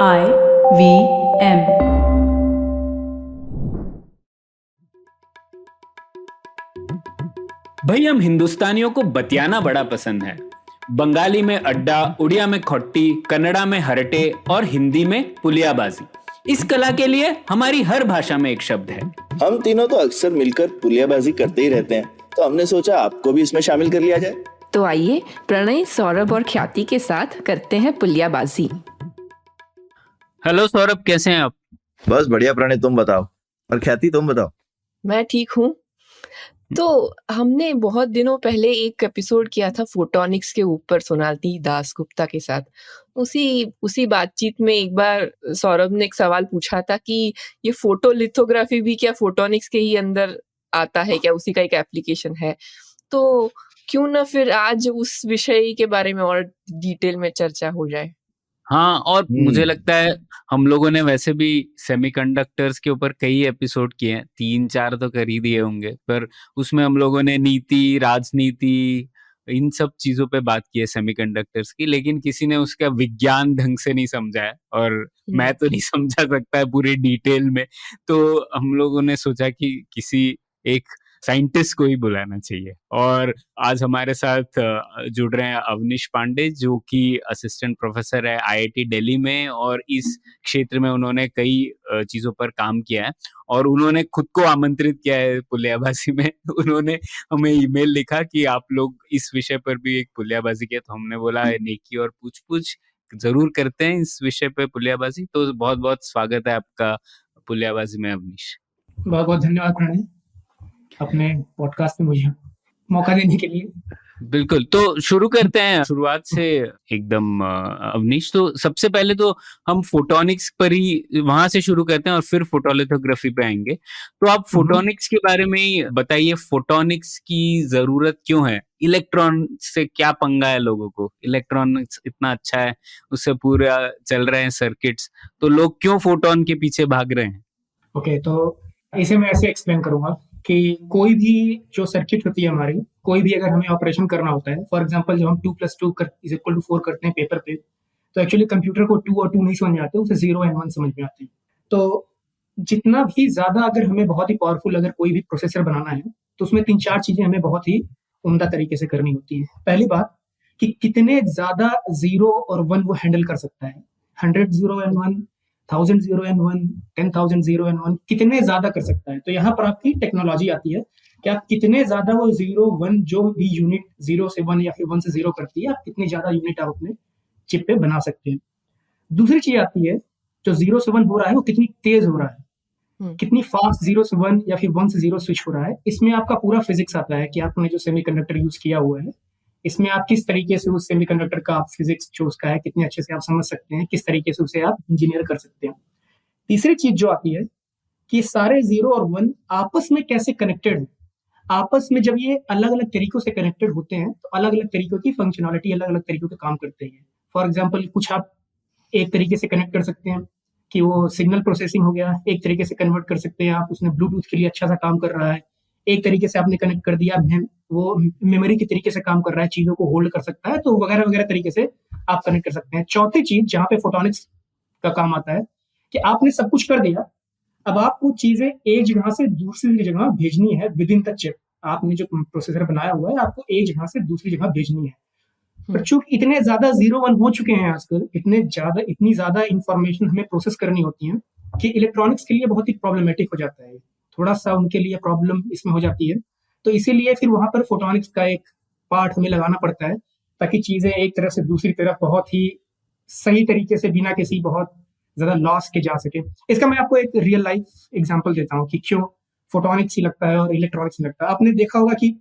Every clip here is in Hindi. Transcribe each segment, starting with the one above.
IVM। भाई हम हिंदुस्तानियों को बतियाना बड़ा पसंद है। बंगाली में अड्डा, उड़िया में खोट्टी, कन्नड़ा में हरटे और हिंदी में पुलियाबाजी। इस कला के लिए हमारी हर भाषा में एक शब्द है। हम तीनों तो अक्सर मिलकर पुलियाबाजी करते ही रहते हैं, तो हमने सोचा आपको भी इसमें शामिल कर लिया जाए। तो आइए प्रणय, सौरभ और ख्याति के साथ करते हैं पुलियाबाजी। हेलो सौरभ, कैसे हैं आप? बस बढ़िया प्रणय, तुम बताओ। और ख्याति तुम बताओ। मैं ठीक हूँ। तो हमने बहुत दिनों पहले एक एपिसोड किया था फोटोनिक्स के ऊपर सोनाली दास गुप्ता के साथ। उसी बातचीत में एक बार सौरभ ने एक सवाल पूछा था कि ये फोटोलिथोग्राफी भी क्या फोटोनिक्स के ही अंदर आता है, क्या उसी का एक एप्लीकेशन है? तो क्यों ना फिर आज उस विषय के बारे में और डिटेल में चर्चा हो जाए। हाँ, और मुझे लगता है हम लोगों ने वैसे भी सेमीकंडक्टर्स के ऊपर कई एपिसोड किए हैं, 3-4 तो कर ही दिए होंगे, पर उसमें हम लोगों ने नीति, राजनीति, इन सब चीजों पे बात की है सेमीकंडक्टर्स की, लेकिन किसी ने उसका विज्ञान ढंग से नहीं समझा है और मैं तो नहीं समझा सकता है पूरी डिटेल में। तो हम लोगों ने सोचा कि किसी एक साइंटिस्ट को ही बुलाना चाहिए। और आज हमारे साथ जुड़ रहे हैं अवनीश पांडे, जो कि असिस्टेंट प्रोफेसर है आईआईटी दिल्ली में, और इस क्षेत्र में उन्होंने कई चीजों पर काम किया है और उन्होंने खुद को आमंत्रित किया है पुलियाबाजी में। उन्होंने हमें ईमेल लिखा कि आप लोग इस विषय पर भी एक पुलियाबाजी किया, तो हमने बोला नेकी और पूछ पूछ जरूर करते हैं इस विषय पे पुलियाबाजी। तो बहुत बहुत स्वागत है आपका पुलियाबाजी में अवनीश। बहुत बहुत धन्यवाद प्रणय, अपने पॉडकास्ट में मुझे मौका देने के लिए। बिल्कुल, तो शुरू करते हैं शुरुआत से एकदम अवनीश। तो सबसे पहले तो हम फोटोनिक्स पर ही वहां से शुरू करते हैं और फिर फोटोलिथोग्राफी पे आएंगे। तो आप फोटोनिक्स के बारे में ही बताइए, फोटोनिक्स की जरूरत क्यों है? इलेक्ट्रॉन से क्या पंगा है लोगों को? इलेक्ट्रॉनिक्स इतना अच्छा है, उससे पूरा चल रहे हैं सर्किट्स, तो लोग क्यों फोटोन के पीछे भाग रहे हैं? ओके, तो इसे मैं ऐसे एक्सप्लेन करूंगा कि कोई भी जो सर्किट होती है हमारी, कोई भी अगर हमें ऑपरेशन करना होता है, फॉर एग्जांपल जब हम 2+2 इज इक्वल टू 4 करते हैं पेपर पे, तो एक्चुअली कंप्यूटर को 2 और 2 नहीं समझ में आते, उसे 0 एंड 1 समझ में आते हैं। तो जितना भी ज्यादा अगर हमें बहुत ही पावरफुल अगर कोई भी प्रोसेसर बनाना है, तो उसमें 3-4 चीजें हमें बहुत ही उम्दा तरीके से करनी होती है। पहली बात कि कितने ज्यादा 0 और 1 वो हैंडल कर सकता है। 100 0 एंड 1, 1000 0 एंड 1, 10,000 0 एंड 1, कितने ज्यादा कर सकता है। तो यहाँ पर आपकी टेक्नोलॉजी आती है कि आप कितने ज्यादा वो 0 1 जो भी यूनिट 0 से 1 या फिर 1 से 0 करती है, आप कितनी ज्यादा यूनिट आप अपने चिप पे बना सकते हैं। दूसरी चीज आती है, जो 0 से 1 हो रहा है वो कितनी तेज हो रहा है, कितनी फास्ट 0 से 1 या फिर 1 से 0 स्विच हो रहा है। इसमें आपका पूरा फिजिक्स आता है कि आपने जो सेमीकंडक्टर यूज किया हुआ है, इसमें आप किस तरीके से उस सेमीकंडक्टर का आप फिजिक्स जो उसका है कितने अच्छे से आप समझ सकते हैं, किस तरीके से उसे आप इंजीनियर कर सकते हैं। तीसरी चीज जो आती है कि सारे 0 और 1 आपस में कैसे कनेक्टेड है। आपस में जब ये अलग अलग तरीकों से कनेक्टेड होते हैं, तो अलग अलग तरीकों की फंक्शनलिटी, अलग अलग तरीकों के काम करते हैं। फॉर एग्जाम्पल, कुछ आप एक तरीके से कनेक्ट कर सकते हैं कि वो सिग्नल प्रोसेसिंग हो गया, एक तरीके से कन्वर्ट कर सकते हैं आप, उसने ब्लूटूथ के लिए अच्छा सा काम कर रहा है। एक तरीके से आपने कनेक्ट कर दिया, वो मेमोरी के तरीके से काम कर रहा है, चीजों को होल्ड कर सकता है, तो वगैरह वगैरह तरीके से आप कनेक्ट कर सकते हैं। चौथी चीज जहां पे फोटोनिक्स का काम आता है कि आपने सब कुछ कर दिया, अब आपको चीजें एक जगह से दूसरी जगह भेजनी है विद इन द चिप। आपने जो प्रोसेसर बनाया हुआ है, आपको एक जगह से दूसरी जगह भेजनी है। पर चूंकि इतने ज्यादा 0 1 हो चुके हैं आजकल, इतनी ज्यादा इंफॉर्मेशन हमें प्रोसेस करनी होती है कि इलेक्ट्रॉनिक्स के लिए बहुत ही प्रॉब्लमेटिक हो जाता है, थोड़ा सा उनके लिए प्रॉब्लम इसमें हो जाती है। तो इसीलिए फिर वहां पर फोटोनिक्स का एक पार्ट हमें लगाना पड़ता है, ताकि चीजें एक तरफ से दूसरी तरफ बहुत ही सही तरीके से बिना किसी बहुत ज्यादा लॉस के जा सके। इसका मैं आपको एक रियल लाइफ एग्जांपल देता हूँ कि क्यों फोटोनिक्स ही लगता है और इलेक्ट्रॉनिक्स ही लगता है। आपने देखा होगा कि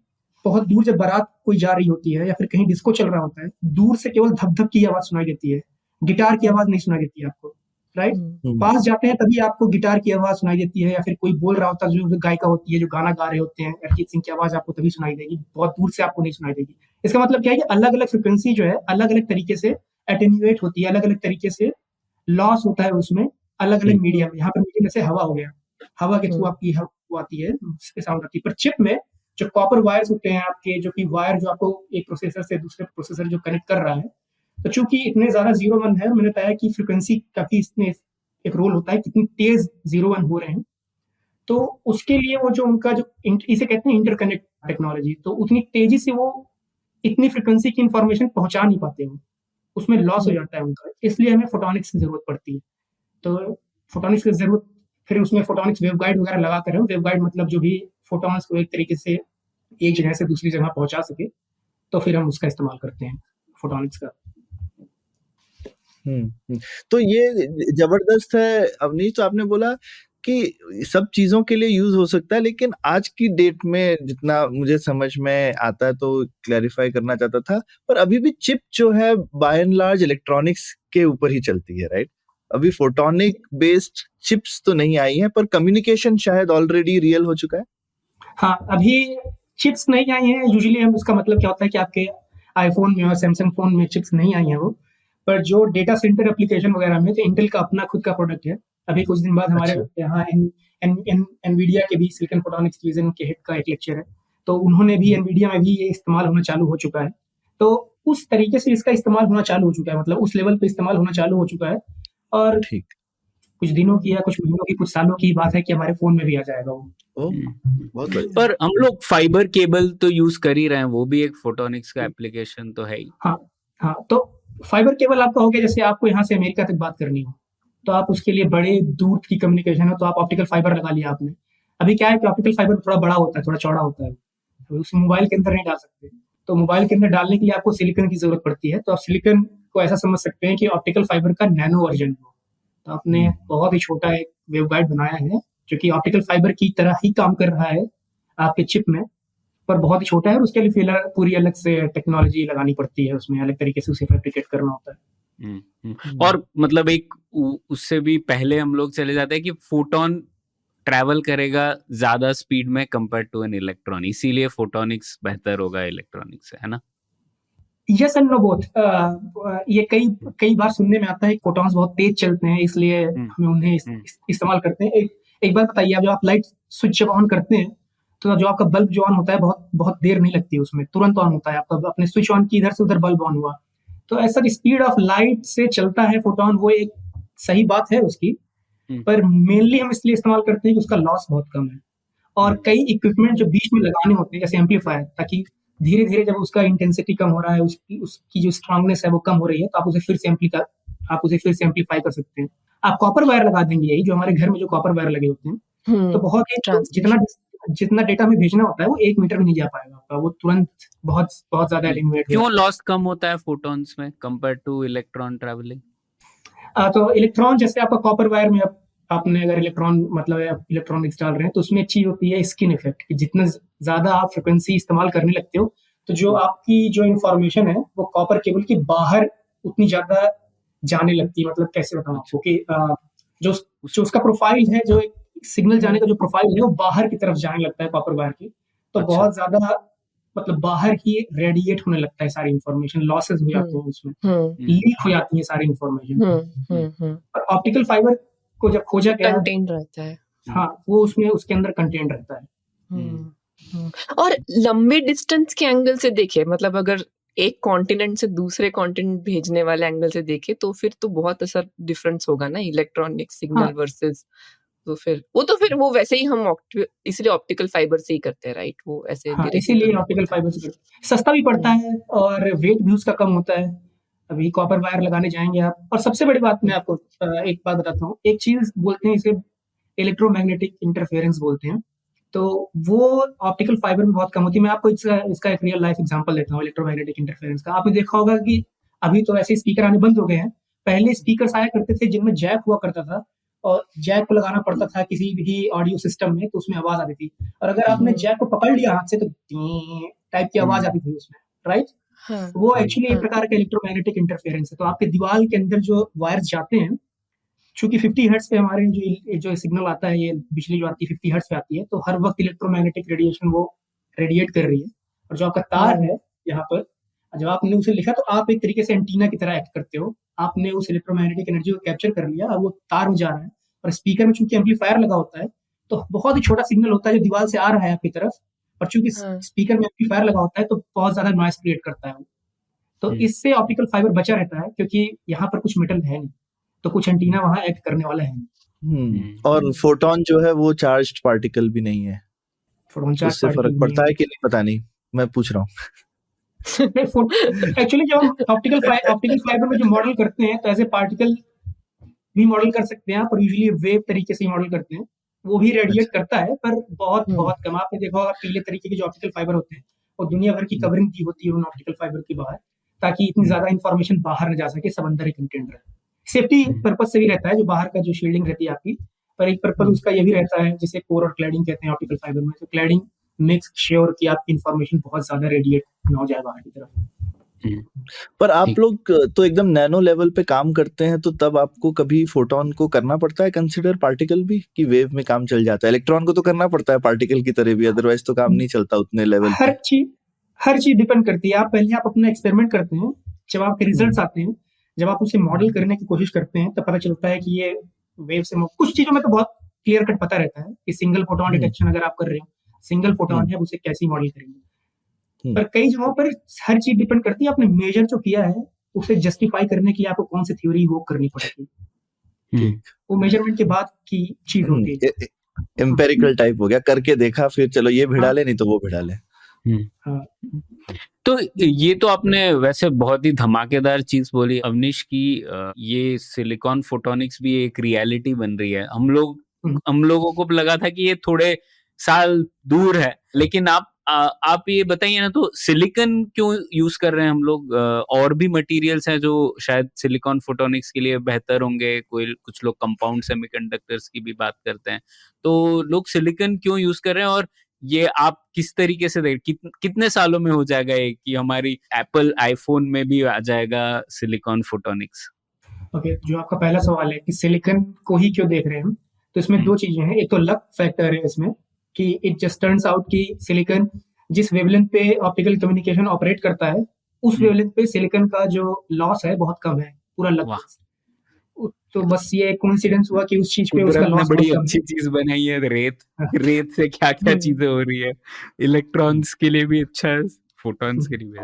बहुत दूर जब बारात कोई जा रही होती है या फिर कहीं डिस्को चल रहा होता है, दूर से केवल धक धक की आवाज सुनाई देती है, गिटार की आवाज नहीं सुनाई देती है आपको, राइट? पास जाते हैं तभी आपको गिटार की आवाज सुनाई देती है, या फिर कोई बोल रहा होता है, जो गायिका होती है जो गाना गा रहे होते हैं, अरिजीत सिंह की आवाज आपको तभी सुनाई देगी, बहुत दूर से आपको नहीं सुनाई देगी। इसका मतलब क्या है कि अलग अलग फ्रिक्वेंसी जो है अलग अलग तरीके से एटेन्यूएट होती है, अलग अलग तरीके से लॉस होता है उसमें, अलग अलग मीडियम में। यहाँ पर मीडियम जैसे हवा हो गया, हवा के थ्रू आपकी हवा आती है, उसके साउंड आती है। पर चिप में जो कॉपर वायर्स होते हैं आपके, जो कि वायर जो आपको एक प्रोसेसर से दूसरे प्रोसेसर जो कनेक्ट कर रहा है, तो चूंकि इतने ज्यादा 0-1 है, मैंने बताया कि फ्रिक्वेंसी का भी इसमें एक रोल होता है, कितनी तेज 0-1 हो रहे हैं। तो उसके लिए वो जो उनका जो इसे कहते हैं इंटरकनेक्ट टेक्नोलॉजी, तो उतनी तेजी से वो इतनी फ्रिक्वेंसी की इंफॉर्मेशन पहुंचा नहीं पाते हो, उसमें लॉस हो जाता है उनका, इसलिए हमें फोटोनिक्स की जरूरत पड़ती है। तो फोटोनिक्स की जरूरत, फिर उसमें फोटोनिक्स वेवगाइड वगैरह लगा कर, वेवगाइड मतलब जो भी फोटोन्स को एक तरीके से एक जगह से दूसरी जगह पहुंचा सके, तो फिर हम उसका इस्तेमाल करते हैं फोटोनिक्स का। तो ये जबरदस्त है अवनीश। तो आपने बोला कि सब चीजों के लिए यूज हो सकता है, लेकिन आज की डेट में जितना मुझे समझ में आता है तो क्लैरिफाई करना चाहता था, पर अभी भी चिप जो है बाय एंड लार्ज इलेक्ट्रॉनिक्स के ऊपर ही चलती है, राइट? अभी फोटोनिक बेस्ड चिप्स तो नहीं आई हैं, पर कम्युनिकेशन शायद ऑलरेडी रियल हो चुका है। हाँ, अभी चिप्स नहीं आई हैं। यूजुअली हम उसका मतलब क्या होता है कि आपके आईफोन में और सैमसंग फोन में चिप्स नहीं आई हैं वो, पर जो डेटा सेंटर एप्लीकेशन वगैरह में तो इंटेल का अपना खुद का प्रोडक्ट है। अभी कुछ दिन बाद हमारे यहाँ एनवीडिया के भी सिलिकॉन फोटोनिक्स डिवीजन के हेड का एक लेक्चर है, तो उन्होंने भी एनवीडिया में भी ये इस्तेमाल होना चालू हो चुका है। तो उस तरीके से इसका इस्तेमाल होना चालू हो चुका है, मतलब उस लेवल पे इस्तेमाल होना चालू हो चुका है, और ठीक, कुछ दिनों की या कुछ महीनों की, कुछ सालों की बात है कि हमारे फोन में भी आ जाएगा वो। बहुत बढ़िया। पर हम लोग फाइबर केबल तो यूज कर ही रहे हैं, वो भी एक फोटोनिक्स का एप्लीकेशन तो है ही। हाँ, तो फाइबर केबल आपका हो गया, जैसे आपको यहाँ से अमेरिका तक बात करनी हो, तो आप उसके लिए बड़े दूर की कम्युनिकेशन हो तो आप ऑप्टिकल फाइबर लगा लिया आपने। अभी क्या है कि ऑप्टिकल फाइबर थोड़ा बड़ा होता है, थोड़ा चौड़ा होता है, तो उस मोबाइल के अंदर नहीं डाल सकते। तो मोबाइल के अंदर डालने के लिए आपको सिलिकॉन की जरूरत पड़ती है, तो आप सिलिकॉन को ऐसा समझ सकते हैं कि ऑप्टिकल फाइबर का नैनो वर्जन हो। तो आपने बहुत ही छोटा एक वेवगाइड बनाया है जो कि ऑप्टिकल फाइबर की तरह ही काम कर रहा है आपके चिप में, पर बहुत ही छोटा है, और उसके लिए फिलहाल पूरी अलग से टेक्नोलॉजी लगानी पड़ती है, उसमें अलग तरीके से उसे फैब्रिकेट करना होता है। और मतलब एक उससे भी पहले हम लोग चले जाते हैं कि फोटोन ट्रैवल करेगा ज्यादा स्पीड में कंपेयर टू एन इलेक्ट्रॉन, इसीलिए फोटोनिक्स बेहतर होगा इलेक्ट्रॉनिक्स से, है ना? Yes and no both. ये कई बार सुनने में आता है फोटॉन्स बहुत तेज चलते हैं, इसलिए हमें उन्हें इस्तेमाल करते हैं। एक बात बताइए, जब आप लाइट स्विच जब ऑन करते हैं तो जो आपका बल्ब जो ऑन होता है बहुत देर नहीं लगती, उसमें तुरंत ऑन होता है। आपका अपने स्विच ऑन की, इधर से उधर बल्ब ऑन हुआ, तो ऐसा स्पीड ऑफ लाइट से चलता है फोटोन, वो एक सही बात है उसकी, पर मेनली हम इसलिए इस्तेमाल करते हैं कि उसका लॉस बहुत कम है। और कई इक्विपमेंट जो बीच में लगाने होते हैं, जैसे एम्पलीफायर, ताकि धीरे धीरे जब उसका इंटेंसिटी कम हो रहा है, उसकी जो स्ट्रांगनेस है वो कम हो रही है, तो आप उसे फिर से एम्पलीफाई कर सकते हैं। आप कॉपर वायर लगा देंगे, यही जो हमारे घर में जो कॉपर वायर लगे होते हैं, तो बहुत ही जितना डेटा हमें भेजना होता है वो 1 मीटर भी नहीं जा पाएगा आपका, वो तुरंत बहुत ज्यादा एलिमिनेट हो। क्यों लॉस कम होता है फोटॉन्स में कंपेयर टू इलेक्ट्रॉन ट्रैवलिंग? तो इलेक्ट्रॉन, जैसे आपका कॉपर वायर में आपने अगर इलेक्ट्रॉनिक्स डाल रहे हैं, तो उसमें एक चीज होती है स्किन इफेक्ट, कि जितना ज्यादा आप फ्रिक्वेंसी इस्तेमाल करने लगते हो, तो जो आपकी जो इंफॉर्मेशन है वो कॉपर केबल के बाहर उतनी ज्यादा जाने लगती है। मतलब कैसे बताऊं आपको कि जो उसका प्रोफाइल है, जो सिग्नल जाने का जो प्रोफाइल है, वो बाहर की तरफ जाने लगता है कॉपर वायर की, तो बहुत ज्यादा मतलब बाहर ही रेडिएट होने लगता है, सारी इंफॉर्मेशन लॉसेस हो जाते हैं, उसमें लीक हो जाती है सारी इंफॉर्मेशन। और ऑप्टिकल फाइबर को जब खोजा गया, कंटेन रहता है, हाँ, वो उसके अंदर कंटेंट रहता है। और लंबे डिस्टेंस के एंगल से देखे, मतलब अगर एक कॉन्टिनेंट से दूसरे कॉन्टिनेंट भेजने वाले एंगल से देखे, तो फिर तो बहुत असर डिफरेंस होगा ना इलेक्ट्रॉनिक सिग्नल वर्सेस, तो फिर वो वैसे ही हम इसलिए ऑप्टिकल फाइबर से ही करते हैं, राइट? वो ऐसे इसीलिए ऑप्टिकल फाइबर से सस्ता भी पड़ता है और वेट भी उसका कम होता है। अभी कॉपर वायर लगाने जाएंगे आप, और सबसे बड़ी बात मैं आपको एक बात बताता हूँ, एक चीज बोलते हैं इसे इलेक्ट्रोमैग्नेटिक इंटरफेरेंस बोलते हैं, तो वो ऑप्टिकल फाइबर में बहुत कम होती है। मैं आपको इसका एक रियल लाइफ एग्जांपल देता हूँ इलेक्ट्रोमैग्नेटिक इंटरफेरेंस का। आपने देखा होगा कि अभी तो ऐसे स्पीकर आने बंद हो गए हैं, पहले स्पीकर आया करते थे जिनमें जैक हुआ करता था, और जैक को लगाना पड़ता था किसी भी ऑडियो सिस्टम में, तो उसमें आवाज आती थी, और अगर आपने जैक को पकड़ लिया हाथ से तो टाइप की आवाज आती थी उसमें, राइट? वो एक्चुअली एक प्रकार का इलेक्ट्रोमैग्नेटिक इंटरफेरेंस है। तो आपके दीवार के अंदर जो वायर्स जाते हैं, चूंकि 50 हर्ट्ज पे हमारे जो सिग्नल आता है, ये बिजली जो आती है 50 हर्ट्ज पे आती है, तो हर वक्त इलेक्ट्रोमैग्नेटिक रेडिएशन वो रेडिएट कर रही है। और जो आपका तार है यहाँ पर, जब आपने उसे लिखा तो आप एक तरीके से एंटीना की तरह एक्ट करते हो, आपने उस इलेक्ट्रोमैग्नेटिक एनर्जी को कैप्चर कर लिया, अब वो तार में जा रहा है। और स्पीकर में चूंकि एम्पलीफायर लगा होता है, तो बहुत ही छोटा सिग्नल होता है जो दीवार से आ रहा है आपकी तरफ, और चूंकि स्पीकर में एम्पलीफायर लगा होता है तो बहुत ज्यादा नॉइस क्रिएट करता है। तो इससे ऑप्टिकल फाइबर बचा रहता है क्योंकि यहाँ पर कुछ मेटल है नहीं, तो कुछ एंटीना वहाँ एक्ट करने वाला है नहीं। और फोटोन जो है वो चार्ज्ड पार्टिकल भी नहीं है, फोटोन चार्ज उससे फर्क पड़ता है कि नहीं पता नहीं, मैं पूछ रहा हूँ। एक्चुअली जब हम ऑप्टिकल फाइबर में जो मॉडल करते हैं तो एज ए पार्टिकल भी मॉडल कर सकते हैं, पर यूजुअली वेव तरीके से मॉडल करते हैं, वो भी रेडिएट करता है पर बहुत बहुत कम। आपने देखा होगा पीले तरीके के जो ऑप्टिकल फाइबर होते हैं और दुनिया भर की कवरिंग की होती है उन ऑप्टिकल फाइबर के बाहर, ताकि इतनी ज्यादा इंफॉर्मेशन बाहर न जा सके, सब अंदर ही कंटेंट रहे। सेफ्टी पर्पज से भी रहता है, जो बाहर का जो शील्डिंग रहती है आपकी, पर एक पर्पज उसका ये भी रहता है जिसे कोर और क्लैडिंग कहते हैं ऑप्टिकल फाइबर में। तो क्लैडिंग मेक्स श्योर कि आपकी इंफॉर्मेशन बहुत ज्यादा रेडिएट ना हो जाए बाहर की तरफ। पर आप लोग तो एकदम नैनो लेवल पे काम करते हैं, तो तब आपको कभी फोटोन को करना पड़ता है कंसिडर पार्टिकल भी, कि वेव में काम चल जाता है? इलेक्ट्रॉन को तो करना पड़ता है पार्टिकल की तरह भी, अदरवाइज तो काम नहीं चलता उतने लेवल पे। हर चीज डिपेंड करती है। आप पहले आप अपना एक्सपेरिमेंट करते हैं, जब आपके रिजल्ट्स आते हैं, जब आप उसे मॉडल करने की कोशिश करते हैं, तब पता चलता है कि ये वेव से कुछ चीजों में तो बहुत क्लियर कट पता रहता है कि सिंगल फोटोन डिटेक्शन अगर आप कर रहे हो, सिंगल फोटोन है, उसे कैसे मॉडल करेंगे। पर कई जगहों पर हर चीज डिपेंड करती है, आपने मेजर जो किया है उसे जस्टिफाई करने के लिए आपको कौन सी थ्योरी वो करनी पड़ेगी। वो मेजरमेंट के बाद की चीज होती है। एम्पेरिकल टाइप हो गया, करके देखा, फिर चलो ये भिड़ा ले, नहीं तो वो भिड़ा ले। तो ये तो आपने वैसे बहुत ही धमाकेदार चीज बोली अवनीश की, ये सिलिकॉन फोटोनिक्स भी एक रियलिटी बन रही है। हम लोगों को लगा था कि ये थोड़े साल दूर है, लेकिन आप ये बताइए ना, तो सिलिकॉन क्यों यूज कर रहे हैं हम लोग? और भी मटेरियल्स हैं जो शायद सिलिकॉन फोटोनिक्स के लिए बेहतर होंगे, कुछ लोग कंपाउंड सेमीकंडक्टर्स की भी बात करते हैं, तो लोग सिलिकॉन क्यों यूज कर रहे हैं? और ये आप किस तरीके से कितने सालों में हो जाएगा ये कि हमारी एप्पल आईफोन में भी आ जाएगा सिलिकॉन फोटोनिक्स? ओके, जो आपका पहला सवाल है कि सिलिकॉन को ही क्यों देख रहे हैं, तो इसमें दो चीजें हैं। एक तो लक फैक्टर है इसमें कि इट जस्ट टर्न्स आउट कि सिलिकॉन जिस वेवलेंथ पे ऑप्टिकल कम्युनिकेशन ऑपरेट करता है, उस वेवलेंथ पे सिलिकॉन का जो लॉस है बहुत कम है, पूरा लक। तो बस ये कोइंसिडेंस हुआ कि उस चीज पे उसका लॉस बड़ी अच्छी चीज बनाई है। रेत से क्या क्या चीजें हो रही है, इलेक्ट्रॉन्स के लिए भी अच्छा है, फोटॉन्स के लिए भी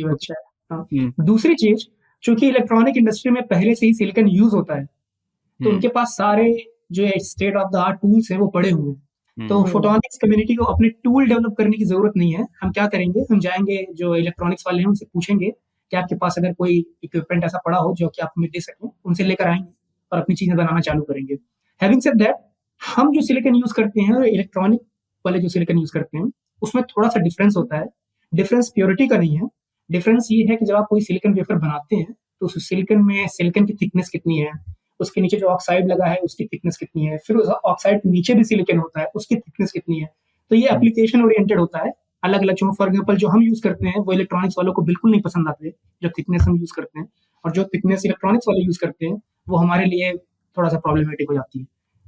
अच्छा है। दूसरी चीज, चूंकि इलेक्ट्रॉनिक इंडस्ट्री में पहले से ही सिलिकॉन यूज होता है, तो उनके पास सारे जो state of the art tools हैं वो पड़े हुए हैं। तो फोटोनिक्स कम्युनिटी को अपने टूल डेवलप करने की जरूरत नहीं है। हम क्या करेंगे, हम जाएंगे जो इलेक्ट्रॉनिक्स वाले हैं उनसे पूछेंगे कि आपके पास अगर कोई इक्विपमेंट ऐसा पड़ा हो जो कि आप हमें दे सकें, उनसे लेकर आएंगे और अपनी चीजें बनाना चालू करेंगे। हैविंग सेड दैट, हम जो सिलिकॉन यूज करते हैं और इलेक्ट्रॉनिक वाले जो सिलिकॉन यूज करते हैं उसमें थोड़ा सा डिफरेंस होता है। डिफरेंस प्योरिटी का नहीं है, डिफरेंस ये है कि जब आप कोई सिलिकॉन वेफर बनाते हैं तो उस सिलिकॉन में सिलिकॉन की थिकनेस कितनी है, उसके नीचे जो ऑक्साइड लगा है उसकी थिकनेस कितनी है, फिर उस ऑक्साइड के नीचे भी सिलिकॉन होता है उसकी थिकनेस कितनी है। तो ये एप्लीकेशन ओरिएंटेड होता है। अलग अलग जो फॉर एग्जांपल जो हम यूज करते हैं वो इलेक्ट्रॉनिक्स वालों को बिल्कुल नहीं पसंद आते जो थिकनेस हम यूज करते हैं, और जो थिकनेस इलेक्ट्रॉनिक्स वाले यूज करते हैं वो हमारे लिए थोड़ा सा प्रॉब्लमेटिक हो जाती है।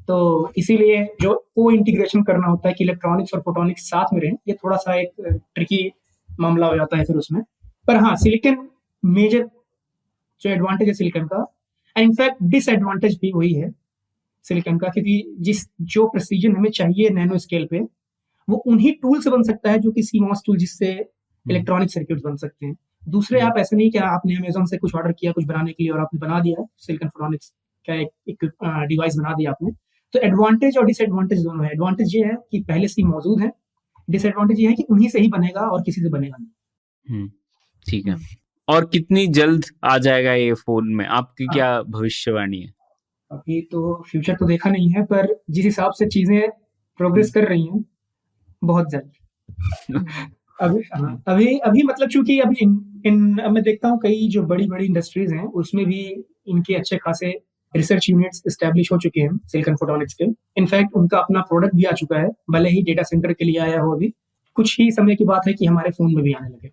तो इसीलिए जो को इंटीग्रेशन करना होता है कि इलेक्ट्रॉनिक्स और फोटोनिक्स साथ में रहें, ये थोड़ा सा एक ट्रिकी मामला हो जाता है फिर उसमें। पर हाँ, सिलिकॉन मेजर जो एडवांटेज है सिलिकॉन का, इनफैक्ट डिसएडवांटेज भी वही है सिलिकॉन का, क्योंकि जो प्रिसीजन हमें चाहिए नैनो स्केल पे वो उन्हीं टूल से बन सकता है जो कि CMOS टूल, जिससे इलेक्ट्रॉनिक सर्किट बन सकते हैं। दूसरे आप ऐसे नहीं कि आपने अमेज़न से कुछ ऑर्डर किया कुछ बनाने के लिए और आपने बना दिया सिलिकॉन फोटोनिक्स का एक डिवाइस बना दिया आपने। तो एडवांटेज और डिसएडवांटेज दोनों है। एडवांटेज ये है कि पहले से ही मौजूद है, डिसएडवांटेज ये है कि उन्हीं से ही बनेगा और किसी से बनेगा नहीं। ठीक है। और कितनी जल्द आ जाएगा ये फोन में, आपकी क्या भविष्यवाणी है? अभी तो फ्यूचर तो देखा नहीं है, पर जिस हिसाब से चीजें प्रोग्रेस कर रही हैं बहुत जल्द। अभी मतलब चूंकि अभी मैं देखता हूँ कई जो बड़ी बड़ी इंडस्ट्रीज हैं उसमें भी इनके अच्छे खासे रिसर्च यूनिट्स एस्टैब्लिश हो चुके हैं सिलिकॉन फोटोनिक्स के। इनफैक्ट उनका अपना प्रोडक्ट भी आ चुका है, भले ही डेटा सेंटर के लिए आया हो, अभी कुछ ही समय की बात है कि हमारे फोन में भी आने लगे।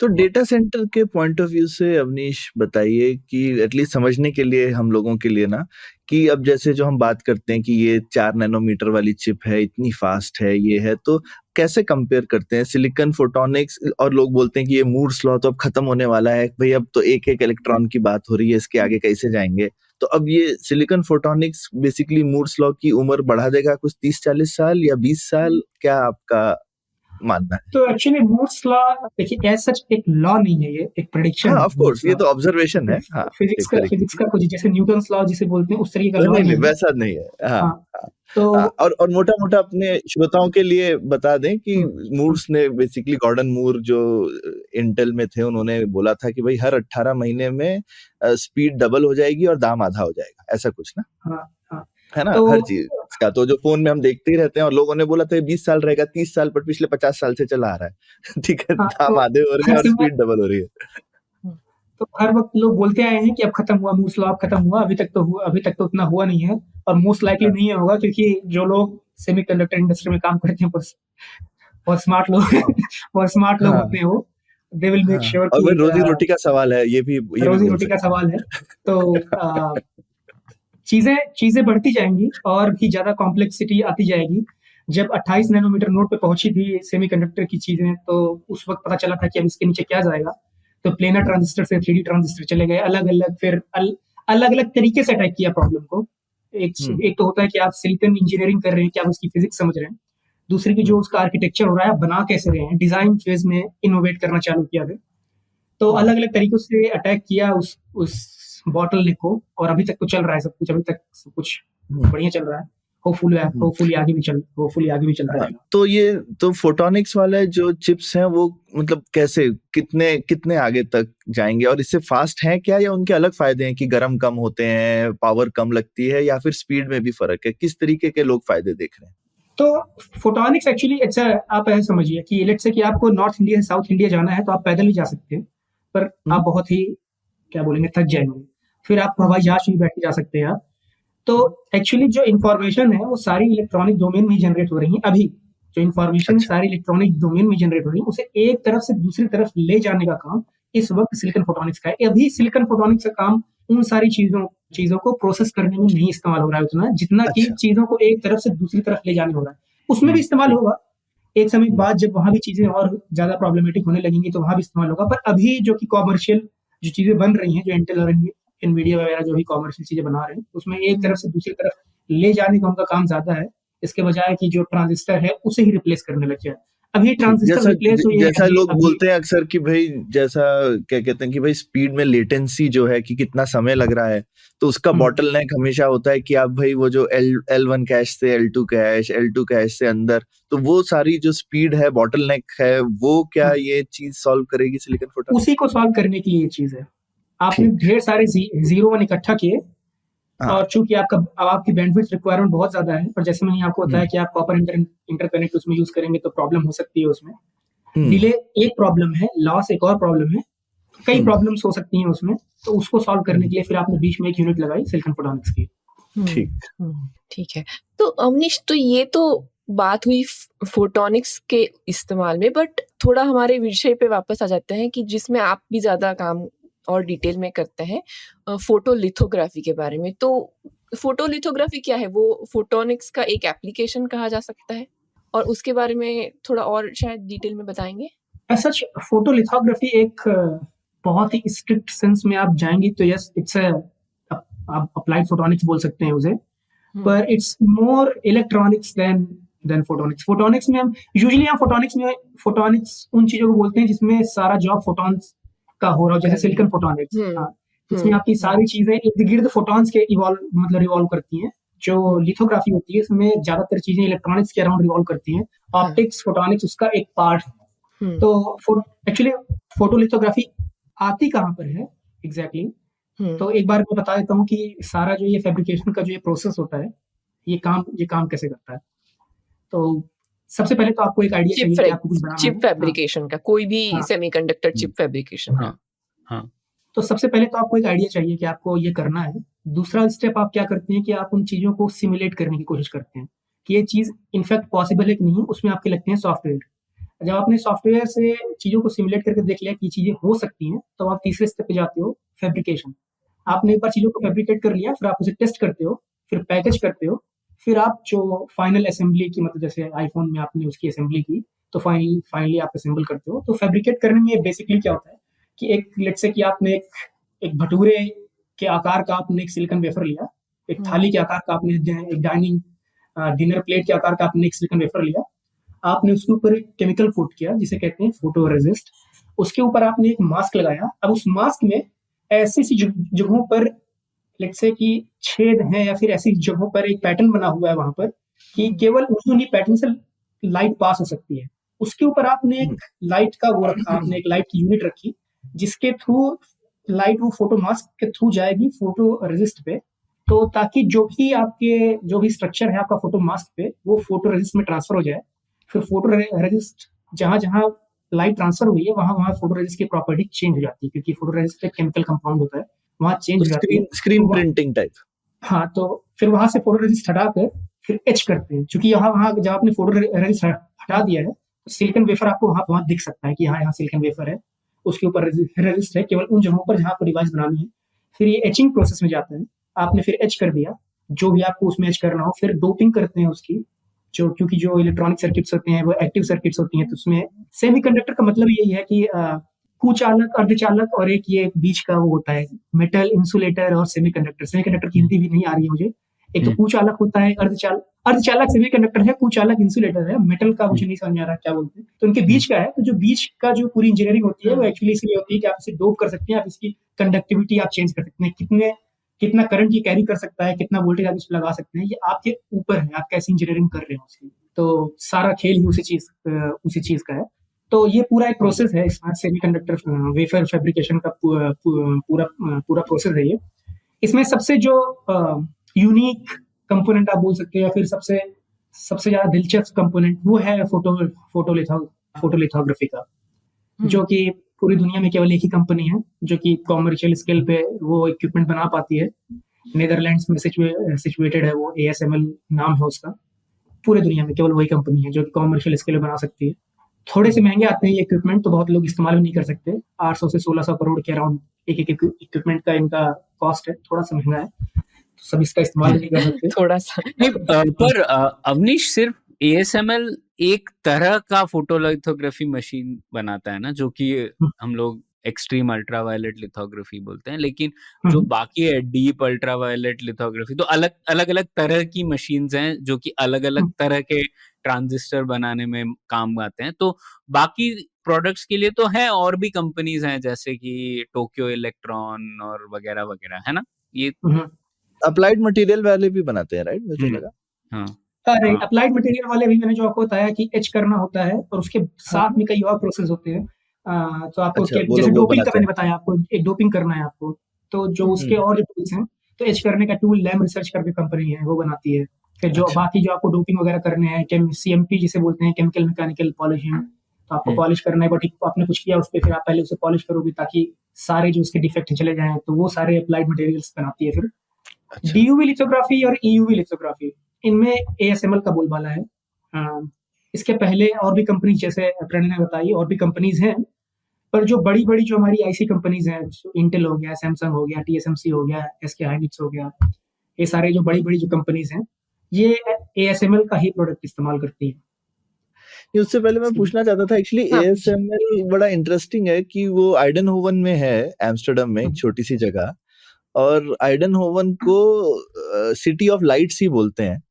तो डेटा सेंटर के पॉइंट ऑफ व्यू से अवनीश बताइए कि एटलीस्ट समझने के लिए हम लोगों के लिए ना, कि अब जैसे जो हम बात करते हैं कि ये 4 नैनोमीटर वाली चिप है, इतनी फास्ट है, ये है, तो कैसे कंपेयर करते हैं सिलिकॉन फोटोनिक्स? और लोग बोलते हैं कि ये मूर्स लॉ तो अब खत्म होने वाला है भाई, अब तो एक एक इलेक्ट्रॉन की बात हो रही है, इसके आगे कैसे जाएंगे? तो अब ये silicon photonics basically Moore's law की उम्र बढ़ा देगा कुछ 30-40 साल या 20 साल, क्या आपका मानना है? तो एक्चुअली मूर्स लॉ, देखिए एज सच एक लॉ नहीं है, ये एक प्रेडिक्शन हाँ, है ऑफ कोर्स मूर्स ये लॉ। तो ऑब्जर्वेशन है। हाँ, फिजिक्स एक का तरीके की। कुछ जैसे न्यूटन्स लॉ जिसे बोलते हैं, उस तरीके का लॉ नहीं, नहीं, नहीं है। वैसा नहीं है। हाँ, हाँ, हाँ। तो और मोटा-मोटा अपने श्रोताओं के लिए बता दें कि मूर्स ने बेसिकली गॉर्डन मूर जो इंटेल में थे, उन्होंने बोला था कि भाई हर 18 महीने में स्पीड डबल हो जाएगी और दाम आधा हो जाएगा, ऐसा कुछ ना? हाँ, हाँ। है ना? तो हर चीज़ का तो जो फ़ोन में हम देखते ही रहते हैं, और लोगों ने बोला था ये 20 साल रहेगा, 30 साल, पर पिछले 50 साल से चला आ रहा है। ठीक है? हाँ, दाम तो आधे हो रहे हर हैं और समय स्पीड डबल हो रही है। तो हर वक़्त लोग बोलते आए हैं कि अब खत्म हुआ, मूर्स लॉ अब खत्म हुआ, अभी तक तो उतना हुआ नहीं है, और मोस्ट लाइकली हाँ। नहीं होगा, क्योंकि जो लोग सेमीकंडक्टर इंडस्ट्री में काम करते हैं, बहुत स्मार्ट लोग बहुत स्मार्ट लोग हाँ, होते हैं वो। दे विल मेक हाँ। श्योर और कि वही रोज़ी-रोटी का सवाल है, ये भी बोल रोज़ी-रोटी का सकते सवाल है। तो हैं। चीज़ें बढ़ती जाएँगी और भी ज़्यादा कॉम्प्लेक्सिटी आती जाएगी। जब 28 नैनोमीटर नोड पे पहुँची थी सेमीकंडक्टर की चीज़ें, तो उस वक़्त पता चला था कि अब इसके नीचे क्या जाएगा। तो प्लेनर ट्रांजिस्टर से 3D ट्रांजिस्टर चले गए, अलग-अलग, फिर अलग-अलग तरीके से अटैक किया प्रॉब्लम को। एक तो होता है कि आप सिलिकॉन इंजीनियरिंग कर रहे हैं, कि आप उसकी फिज़िक्स समझ रहे हैं। दूसरी की जो उसका आर्किटेक्चर हो रहा है, आप बना कैसे रहे हैं, डिज़ाइन फेज़ में इनोवेट करना चालू किया फिर। तो अलग-अलग तरीकों से अटैक किया उस बॉटलनेक को, और अभी तक तो चल रहा है सब कुछ, अभी तक सब कुछ बढ़िया चल रहा है। होपफुली आगे भी चलता रहेगा। तो ये तो फोटोनिक्स वाले जो चिप्स हैं वो मतलब कैसे कितने आगे तक जाएंगे, और इससे फास्ट हैं क्या, या उनके अलग फायदे हैं कि गर्म कम होते हैं, पावर कम लगती है, या फिर स्पीड में भी फर्क है? किस तरीके के लोग फायदे देख रहे हैं? तो फोटोनिक्स एक्चुअली अच्छा, आप ऐसे समझिए कि लेट्स से कि आपको नॉर्थ इंडिया से साउथ इंडिया जाना है, तो आप पैदल भी जा सकते हैं, पर आप बहुत ही क्या बोलेंगे, थक जाएंगे। फिर आप हवाई जहाज में बैठ के जा सकते हैं आप। तो एक्चुअली जो इन्फॉर्मेशन है वो सारी इलेक्ट्रॉनिक डोमेन में जनरेट हो रही है। अभी जो इन्फॉर्मेशन अच्छा। सारी इलेक्ट्रॉनिक डोमेन में जनरेट हो रही है, उसे एक तरफ से दूसरी तरफ ले जाने का काम इस वक्त सिलिकॉन फोटोनिक्स का है। अभी सिलिकॉन फोटोनिक्स का काम उन सारी चीजों को प्रोसेस करने में नहीं इस्तेमाल हो रहा है उतना, जितना कि अच्छा। चीजों को एक तरफ से दूसरी तरफ ले जाने हो रहा है। उसमें भी इस्तेमाल होगा एक समय बाद, जब वहां भी चीजें और ज्यादा प्रॉब्लमेटिक होने लगेंगी तो वहां भी इस्तेमाल होगा। पर अभी जो कि कॉमर्शियल जो चीजें बन रही हैं, जो इंटेल और एनवीडिया वगैरह जो भी कॉमर्शियल चीजें बना रहे हैं, उसमें एक तरफ से दूसरी तरफ ले जाने का उनका काम ज्यादा है, इसके बजाय कि जो ट्रांजिस्टर है उसे ही रिप्लेस करने लग जाए। अभी ट्रांजिस्टर रिप्लेस हुई है, जैसा लोग बोलते हैं अक्सर कि भाई, जैसा क्या कहते हैं कि भाई स्पीड में लेटेंसी जो है कि कितना समय लग रहा है, तो उसका बॉटलनेक हमेशा होता है कि आप भाई वो जो L1 कैश से L2 कैश से अंदर, तो वो सारी जो स्पीड है, बॉटलनेक है, वो क्या ये चीज सॉल्व करेगी सिलिकॉन फोटोनिक्स? उसी को सॉल्व करने के लिए ये चीज है। आपने ढेर सारे 0 1 इकट्ठा किए, और चूंकि आपकी बैंडविड्थ रिक्वायरमेंट बहुत ज्यादा है, पर जैसे मैंने आपको बताया कि आप कॉपर इंटरकनेक्ट उसमें यूज करेंगे तो प्रॉब्लम हो सकती है उसमें। डिले एक प्रॉब्लम है, लॉस एक और प्रॉब्लम है, कई प्रॉब्लम्स हो सकती हैं उसमें। तो उसको सॉल्व करने के लिए फिर आपने बीच में एक यूनिट लगाई सिलिकॉन फोटोनिक्स की। ठीक है। तो अवनीश, तो ये तो बात हुई फोटोनिक्स के इस्तेमाल में, बट थोड़ा हमारे विषय पे वापस आ जाते हैं कि जिसमें आप भी ज्यादा काम और डिटेल में करते हैं, फोटोलिथोग्राफी के बारे में। तो फोटोलिथोग्राफी क्या है? वो फोटोनिक्स का एक एप्लीकेशन कहा जा सकता है, और उसके बारे में थोड़ा और शायद डिटेल में बताएंगे। सच फोटोलिथोग्राफी एक बहुत ही स्ट्रिक्ट सेंस में आप जाएंगी तो यस, इट्स आप अप्लाइड फोटोनिक्स बोल सकते हैं उसे, पर it's more electronics than photonics. Photonics में हम यूजुअली फोटोनिक्स उन चीजों को बोलते हैं जिसमें सारा जॉब फोटॉन्स का हो रहा हो, जैसे सिलिकॉन फोटोनिक्स। इसमें आपकी सारी चीजें इर्द गिर्द फोटॉन्स के रिवॉल्व करती हैं। जो लिथोग्राफी होती है इसमें ज्यादातर चीजें इलेक्ट्रॉनिक्स के अराउंड रिवॉल्व करती हैं। ऑप्टिक्स फोटोनिक्स उसका एक पार्ट है। तो एक्चुअली फोटोलिथोग्राफी आती कहाँ पर है एग्जैक्टली? तो एक बार मैं बता देता हूँ कि सारा जो ये फैब्रिकेशन का जो ये प्रोसेस होता है, ये काम कैसे करता है। तो सबसे पहले तो आपको एक आइडिया चाहिए कि आपको कुछ बनाना है। चिप फैब्रिकेशन का, कोई भी सेमीकंडक्टर चिप फैब्रिकेशन का। तो सबसे पहले तो आपको एक आइडिया चाहिए कि आपको ये करना है। दूसरा स्टेप आप क्या करते हैं कि आप उन चीजों को सिमुलेट करने की कोशिश करते हैं कि ये चीज इनफैक्ट पॉसिबल है कि नहीं। उसमें आपके लगते हैं सॉफ्टवेयर। जब आपने सॉफ्टवेयर से चीजों को सिमुलेट करके देख लिया कि चीजें हो सकती हैं, तो आप तीसरे स्टेप पे जाते हो, फैब्रिकेशन। आपने एक बार चीजों को फैब्रिकेट कर लिया, फिर आप उसे टेस्ट करते हो, फिर पैकेज करते हो, फिर आप जो फाइनल असेंबली की, मतलब जैसे आईफोन में आपने उसकी असेंबली की, तो फाइनली आप असेंबल करते हो। तो फैब्रिकेट करने में बेसिकली क्या होता है कि एक लेट्स से कि आपने एक भटूरे के आकार का आपने एक सिलिकॉन वेफर लिया, एक थाली के आकार का आपने एक डाइनिंग डिनर प्लेट के आकार का आपने एक सिलिकॉन वेफर लिया। आपने उसके ऊपर एक केमिकल कोट किया जिसे कहते हैं फोटोरेसिस्ट, उसके ऊपर आपने एक मास्क लगाया। अब उस मास्क में ऐसी जगहों पर लेट्स से कि छेद हैं या फिर ऐसी जगहों पर एक पैटर्न बना हुआ है वहां पर कि केवल उन्हीं पैटर्न से लाइट पास हो सकती है। उसके ऊपर आपने एक लाइट का वो रखा, आपने एक लाइट की यूनिट रखी जिसके थ्रू लाइट वो फोटो मास्क के थ्रू जाएगी फोटो रेजिस्ट पे, तो ताकि जो भी स्ट्रक्चर है आपका फोटो मास्क पे वो फोटो रेजिस्ट में ट्रांसफर हो जाए। फिर फोटो रेजिस्ट जहां जहां लाइट ट्रांसफर हुई है वहां फोटो रेजिस्ट की प्रॉपर्टी चेंज हो जाती है, क्योंकि फोटो रेजिस्ट एक केमिकल कंपाउंड होता है, वहां चेंज हो जाती है। Screen printing type. हाँ, तो फिर वहां से फोटो रेजिस्ट हटाकर फिर एच करते हैं, क्योंकि वहां जब आपने फोटो रेजिस्ट हटा दिया है तो सिलिकॉन वेफर आपको वहां दिख सकता है कि यहाँ सिलिकॉन वेफर है, उसके ऊपर रेजिस्ट है केवल उन जगहों पर जहाँ आपको डिवाइस बनानी है। फिर ये एचिंग प्रोसेस में जाता है, आपने फिर एच कर दिया जो भी आपको उसमें एच करना हो, फिर डोपिंग करते हैं उसकी, क्योंकि जो इलेक्ट्रॉनिक सर्किट्स होते हैं वो एक्टिव सर्किट्स होती हैं, तो उसमें सेमीकंडक्टर का मतलब यही है कि कुचालक, अर्धचालक और एक ये बीच का वो होता है मेटल, इंसुलेटर और सेमीकंडक्टर। सेमीकंडक्टर की हिंदी भी नहीं आ रही है मुझे। एक तो कुचालक होता है, अर्धचालक सेमीकंडक्टर है, कुचालक इंसुलेटर है, मेटल का मुझे नहीं समझ आ रहा क्या बोलते हैं, तो उनके बीच का है। तो जो बीच का जो पूरी इंजीनियरिंग होती है वो एक्चुअली इसलिए होती है कि आप इसे डोप कर सकते हैं, आप इसकी कंडक्टिविटी आप चेंज कर सकते हैं, कितना करंट ये कैरी कर सकता है, कितना वोल्टेज आप इसमें लगा सकते हैं, ये आपके ऊपर है, आप कैसी इंजीनियरिंग कर रहे हो उसकी। तो सारा खेल ही उसी चीज का है। तो ये पूरा एक प्रोसेस है, सेमीकंडक्टर वेफर फैब्रिकेशन का पूरा प्रोसेस है ये। इसमें सबसे जो यूनिक कंपोनेंट आप बोल सकते हैं या फिर सबसे ज्यादा दिलचस्प कंपोनेंट वो है फोटोलिथोग्राफी का, जो कि पूरी दुनिया में केवल एक ही कंपनी है जो कि कॉमर्शियल स्केल पे वो इक्विपमेंट बना पाती है। नीदरलैंड्स में सिचुएटेड है वो, ASML नाम है उसका। पूरे दुनिया में केवल वही कंपनी है जो कि कॉमर्शियल स्केल पे बना सकती है। थोड़े से महंगे आते हैं ये इक्विपमेंट, तो बहुत लोग इस्तेमाल भी नहीं कर सकते। 800 से 1600 करोड़ के अराउंड एक इक्विपमेंट का इनका कॉस्ट है, थोड़ा सा महंगा है, तो सब इसका इस्तेमाल नहीं कर सकते। थोड़ा सा पर अवनीश, सिर्फ ASML एक तरह का फोटोलिथोग्राफी मशीन बनाता है ना, जो कि हम लोग एक्सट्रीम अल्ट्रावायलेट लिथोग्राफी बोलते हैं, लेकिन जो बाकी है डीप अल्ट्रावायलेट लिथोग्राफी, तो अलग अलग तरह की मशीन्स हैं जो कि अलग अलग तरह के ट्रांजिस्टर बनाने में काम आते हैं। तो बाकी प्रोडक्ट्स के लिए तो है और भी कंपनीज हैं जैसे कि टोक्यो इलेक्ट्रॉन और वगैरह वगैरह, है ना? ये अप्लाइड मटेरियल वाले भी बनाते हैं, राइट? मुझे लगा। हाँ, अप्लाइड मटेरियल वाले भी मैंने जो आपको बताया कि एच करना होता है और उसके साथ में कई और प्रोसेस होते हैं। तो आपको जैसे डोपिंग का मैंने बताया, आपको एक डोपिंग करना है आपको, तो जो उसके और जो टूल्स हैं, तो एच करने का टूल लैम रिसर्च करके कंपनी है वो बनाती है। फिर जो बाकी जो आपको डोपिंग वगैरह करने हैं, CMP जिसे बोलते हैं, केमिकल मैकेनिकल पॉलिशिंग, तो आपको पॉलिश करना है, बट आपने कुछ किया उस पर, फिर आप पहले उसे पॉलिश करोगे ताकि सारे जो उसके डिफेक्ट चले जाएं, तो वो सारे अप्लाइड मटेरियल्स बनाती है। फिर DUV लिथोग्राफी और EUV लिथोग्राफी, इनमें ASML का बोलबाला है। इसके पहले और भी कंपनी, जैसे प्रणय ने बताई, और भी कंपनीज हैं, पर जो बड़ी जो हमारी IC कंपनीज हैं, इंटेल हो गया, सैमसंग हो गया, TSMC हो गया, SK हाइनिक्स हो गया, ये सारे जो बड़ी जो कंपनीज हैं ये ASML का ही प्रोडक्ट इस्तेमाल करती है। उससे पहले मैं पूछना चाहता था, एक्चुअली ASML बड़ा इंटरेस्टिंग है कि वो आइडनहोवन में है, एम्स्टर्डम में, एक छोटी सी जगह, और आइडनहोवन को सिटी ऑफ लाइट्स ही बोलते हैं।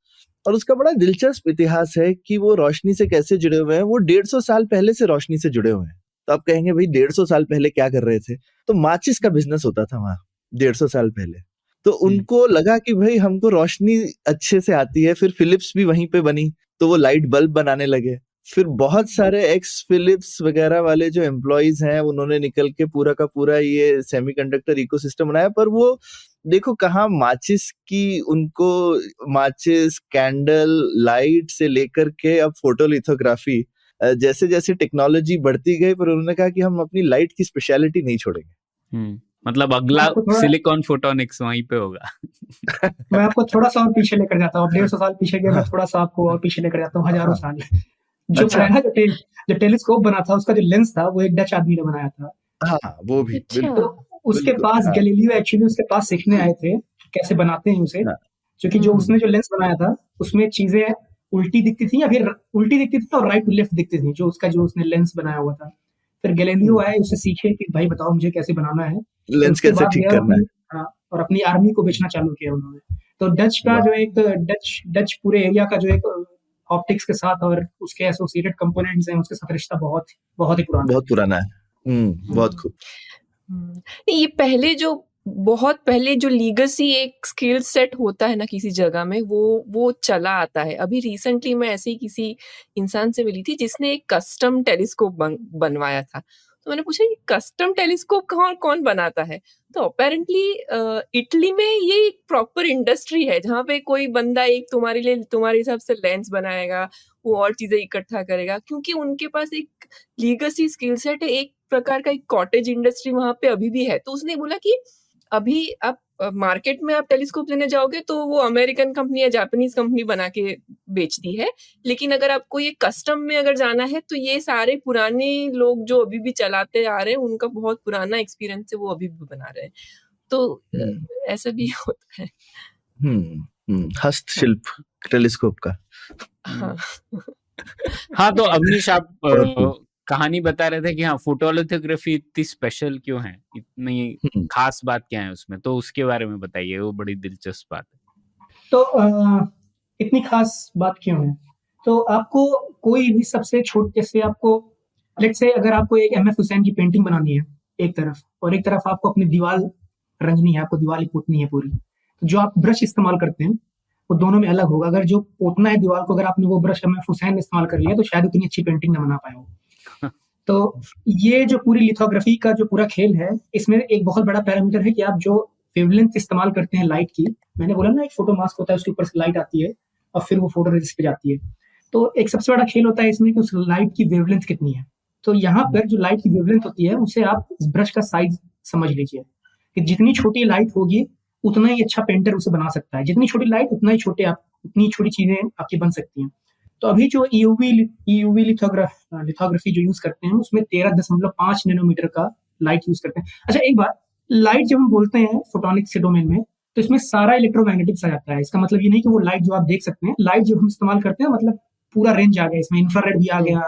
और उसका बड़ा दिलचस्प इतिहास है कि वो रोशनी से कैसे जुड़े हुए हैं। वो 150 साल पहले से रोशनी से जुड़े हुए हैं। तो आप कहेंगे भाई 150 साल पहले क्या कर रहे थे? तो माचिस का बिजनेस होता था वहां 150 साल पहले। तो उनको लगा कि भाई हमको रोशनी अच्छे से आती है। फिर फिलिप्स भी वहीं पे बनी, तो वो लाइट बल्ब बनाने लगे। फिर बहुत सारे एक्स फिलिप्स वगैरह वाले जो एम्प्लॉइज हैं, उन्होंने निकल के पूरा का पूरा ये सेमीकंडक्टर इकोसिस्टम बनाया। पर वो देखो कहाँ माचिस की, उनको माचिस, कैंडल, लाइट से लेकर के अब फोटोलिथोग्राफी, जैसे जैसे टेक्नोलॉजी बढ़ती गई, पर उन्होंने कहा कि हम अपनी लाइट की स्पेशलिटी नहीं छोड़ेंगे। मतलब अगला सिलिकॉन फोटोनिक्स वहीं पे होगा। मैं आपको थोड़ा सा और पीछे लेकर जाता हूँ, 150 साल पीछे गया, मैं थोड़ा सा आपको और पीछे लेकर जाता हूँ, हजारों साल। जो टेलीस्कोप बना था, उसका जो लेंस था वो एक डच आदमी ने बनाया था। हाँ, वो भी तो उसके पास गैलीलियो एक्चुअली उसके पास सीखने आए थे कैसे बनाते हैं उसे, क्योंकि जो उसने जो लेंस बनाया था उसमें चीजें उल्टी दिखती थी, या फिर उल्टी दिखती थी और राइट टू लेफ्ट दिखती थी, जो उसने लेंस बनाया हुआ था। फिर गैलीलियो आए, उससे सीखे कि भाई बताओ मुझे कैसे बनाना है, लेंस कैसे ठीक करना है, और अपनी आर्मी को बेचना चालू किया उन्होंने। तो डच का जो एक डच पूरे एरिया का जो एक ऑप्टिक्स के साथ और उसके एसोसिएटेड कंपोनेंट्स हैं, उसके साथ रिश्ता बहुत बहुत ही पुराना है। बहुत पुराना है। बहुत हम्म, खूब। नहीं, ये पहले जो बहुत पहले जो लीगेसी एक स्किल सेट होता है ना किसी जगह में, वो चला आता है। अभी रिसेंटली मैं ऐसे ही किसी इंसान से मिली थी जिसने एक कस्टम टेलीस्कोप बनवाया था। तो मैंने पूछा, ये कस्टम टेलीस्कोप कौन बनाता है? तो अपेरेंटली इटली में ये एक प्रॉपर इंडस्ट्री है जहाँ पे कोई बंदा एक तुम्हारे लिए तुम्हारे हिसाब से लेंस बनाएगा, वो और चीजें इकट्ठा करेगा, क्योंकि उनके पास एक लीगेसी स्किल सेट है, एक प्रकार का एक कॉटेज इंडस्ट्री वहां पे अभी भी है। तो उसने बोला कि अभी आप मार्केट में आप टेलीस्कोप लेने जाओगे तो वो अमेरिकन कंपनी या जापानीज कंपनी बना के बेचती है, लेकिन अगर आपको ये कस्टम में अगर जाना है तो ये सारे पुराने लोग जो अभी भी चलाते आ रहे हैं, उनका बहुत पुराना एक्सपीरियंस है, वो अभी भी बना रहे हैं। तो ऐसा भी होता है। हस्तशिल्प टेलीस्कोप का। हाँ हाँ, तो अवनीश आप कहानी बता रहे थे कि हाँ, फोटोलिथोग्राफी इतनी स्पेशल क्यों है, इतनी खास बात क्या है उसमें, तो उसके बारे में बताइए, वो बड़ी दिलचस्प बात है। तो इतनी खास बात क्यों है? तो आपको कोई भी सबसे छोटे से आपको, लेट्स से अगर आपको एक एम एफ हुसैन की पेंटिंग बनानी है एक तरफ, और एक तरफ आपको अपनी दीवार रंगनी है, आपको दीवार पोतनी है पूरी, तो जो आप ब्रश इस्तेमाल करते हैं वो दोनों में अलग होगा। अगर जो पोतना है दीवार को, अगर आपने वो ब्रश एम एफ हुसैन ने इस्तेमाल कर लिया तो शायद उतनी अच्छी पेंटिंग ना बना पाए हो। तो ये जो पूरी लिथोग्राफी का जो पूरा खेल है, इसमें एक बहुत बड़ा पैरामीटर है कि आप जो वेवलेंथ इस्तेमाल करते हैं लाइट की, मैंने बोला ना एक फोटो मास्क होता है, उसके ऊपर से लाइट आती है और फिर वो फोटो रेजिस्ट पे जाती है। तो एक सबसे बड़ा खेल होता है इसमें कि उस लाइट की वेवलेंथ कितनी है। तो यहाँ पर जो लाइट की वेवलेंथ होती है, उसे आप इस ब्रश का साइज समझ लीजिए कि जितनी छोटी लाइट होगी उतना ही अच्छा पेंटर उसे बना सकता है। जितनी छोटी लाइट उतनी छोटी चीजें आपकी बन सकती हैं। तो अभी जो EUV लिथोग्राफी जो यूज करते हैं, उसमें 13.5 नैनोमीटर का लाइट यूज करते हैं। अच्छा, एक बात, लाइट जब हम बोलते हैं फोटोनिक्स के डोमेन में, तो इसमें सारा इलेक्ट्रोमैग्नेटिक्स आ जाता है। इसका मतलब ये नहीं कि वो लाइट जो आप देख सकते हैं, लाइट जो हम इस्तेमाल करते हैं, मतलब पूरा रेंज आ गया इसमें, इंफ्रारेड भी आ गया,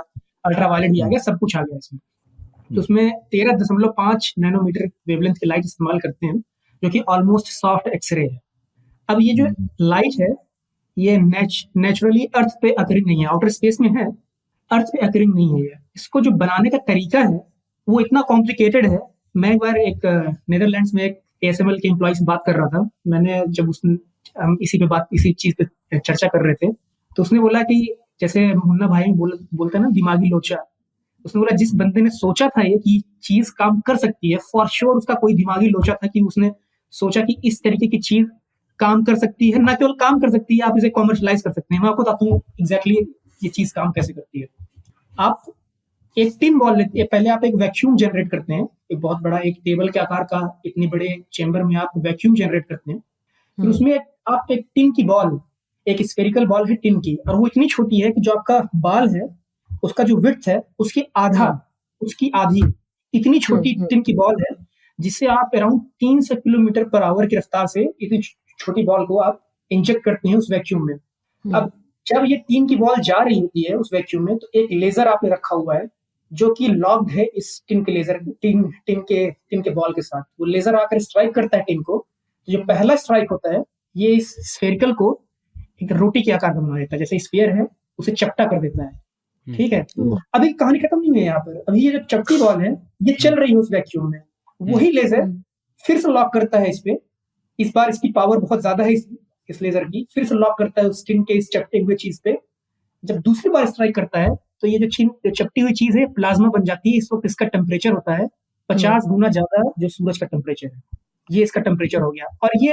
अल्ट्रावायलेट भी आ गया, सब कुछ आ गया इसमें। तो उसमें 13.5 नैनोमीटर वेवलेंथ की लाइट इस्तेमाल करते हैं, जो कि ऑलमोस्ट सॉफ्ट एक्सरे है। अब ये जो लाइट है, ये नेचुरली अर्थ पे अकरिंग नहीं है, आउटर स्पेस में है, अर्थ पे अकरिंग नहीं है। इसको जो बनाने का तरीका है वो इतना कॉम्प्लिकेटेड है। मैं एक बार एक नीदरलैंड्स में एक ASML के एम्प्लॉय से बात कर रहा था। मैंने जब हम इसी चीज पे चर्चा कर रहे थे, तो उसने बोला कि जैसे मुन्ना भाई बोलते हैं ना, दिमागी लोचा। उसने बोला जिस बंदे ने सोचा था ये कि चीज काम कर सकती है, फॉर श्योर उसका कोई दिमागी लोचा था कि उसने सोचा कि इस तरीके की चीज काम कर सकती है। ना केवल काम कर सकती है, आप इसे कॉमर्शलाइज कर सकते हैं। मैं आपको बताता हूँ एग्जैक्टली ये चीज काम कैसे करती है। आप एक टिन बॉल लेते हैं, पहले आप एक वैक्यूम जनरेट करते हैं, एक बहुत बड़ा, एक टेबल के आकार का इतने बड़े चेंबर में आप वैक्यूम जनरेट करते हैं। फिर उसमें आप एक टिन की बॉल, एक स्फेरिकल बॉल है टिन की, और वो इतनी छोटी है कि जो आपका बाल है उसका जो विड्थ है उसकी आधी इतनी छोटी टिन की बॉल है, जिससे आप अराउंड 300 किलोमीटर पर आवर की रफ्तार से इतनी छोटी बॉल को आप इंजेक्ट करते हैं उस वैक्यूम में। अब जब ये टिन की बॉल जा रही होती है उस वैक्यूम में, तो एक लेजर आपने रखा हुआ है जो कि लॉक्ड है इस टिन के बॉल के साथ। वो लेजर आकर स्ट्राइक करता है टिन को। तो जो पहला स्ट्राइक होता है, ये इस स्फेरिकल को एक रोटी के आकार का बना देता है, जैसे स्फीयर है उसे चपटा कर देता है। ठीक है, अभी कहानी खत्म नहीं हुई है यहाँ पर। अभी ये जो चपटी बॉल है ये चल रही है उस वैक्यूम में, वही लेजर फिर से लॉक करता है इस पे। इस बार इसकी पावर बहुत ज्यादा है इस लेजर की, फिर से लॉक करता है उस टिन के इस चपटे हुए चीज पे। जब दूसरी बार स्ट्राइक करता है तो ये जो चपटी हुई चीज है प्लाज्मा बन जाती है। इस वक्त इसका टेम्परेचर होता है 50 गुना ज्यादा जो सूरज का टेम्परेचर है। ये इसका टेम्परेचर हो गया, और ये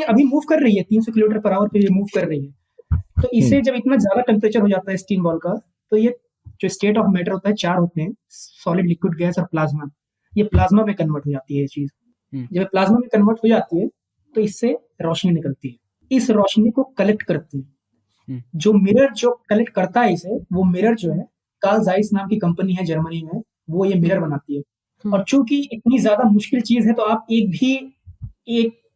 अभी मूव कर रही है 300 किलोमीटर पर आवर पे ये मूव कर रही है। तो इसे जब इतना ज्यादा टेम्परेचर हो जाता है स्टीम बॉल का, तो ये जो स्टेट ऑफ मैटर होता है, 4 होते हैं, सॉलिड, लिक्विड, गैस और प्लाज्मा। ये प्लाज्मा में कन्वर्ट हो जाती है ये चीज। जब प्लाज्मा में कन्वर्ट हो जाती है तो इससे रोशनी निकलती है। इस रोशनी को कलेक्ट करते हैं जो मिरर जो कलेक्ट करता है इसे, वो मिरर जो है, कार्ल ज़ाइस नाम की कंपनी है जर्मनी में, वो ये मिरर बनाती है। और चूंकि इतनी ज्यादा मुश्किल चीज है, तो आप एक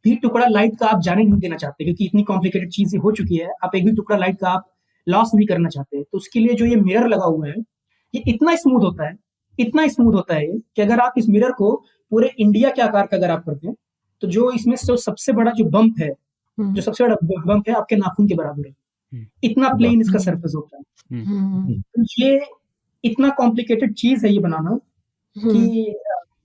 भी टुकड़ा लाइट का आप जाने नहीं देना चाहते, क्योंकि इतनी कॉम्प्लिकेटेड चीज हो चुकी है। आप एक भी टुकड़ा लाइट का आप लॉस नहीं करना चाहते। तो उसके लिए जो ये मिरर लगा हुआ है, ये इतना स्मूथ होता है कि अगर आप इस मिरर को पूरे इंडिया के आकार का अगर आप करते हैं, तो जो इसमें सबसे बड़ा जो बम्प है, आपके नाखून के बराबर है। इतना वाह! प्लेन इसका सरफेस होता है। तो ये इतना कॉम्प्लिकेटेड चीज़ है ये बनाना कि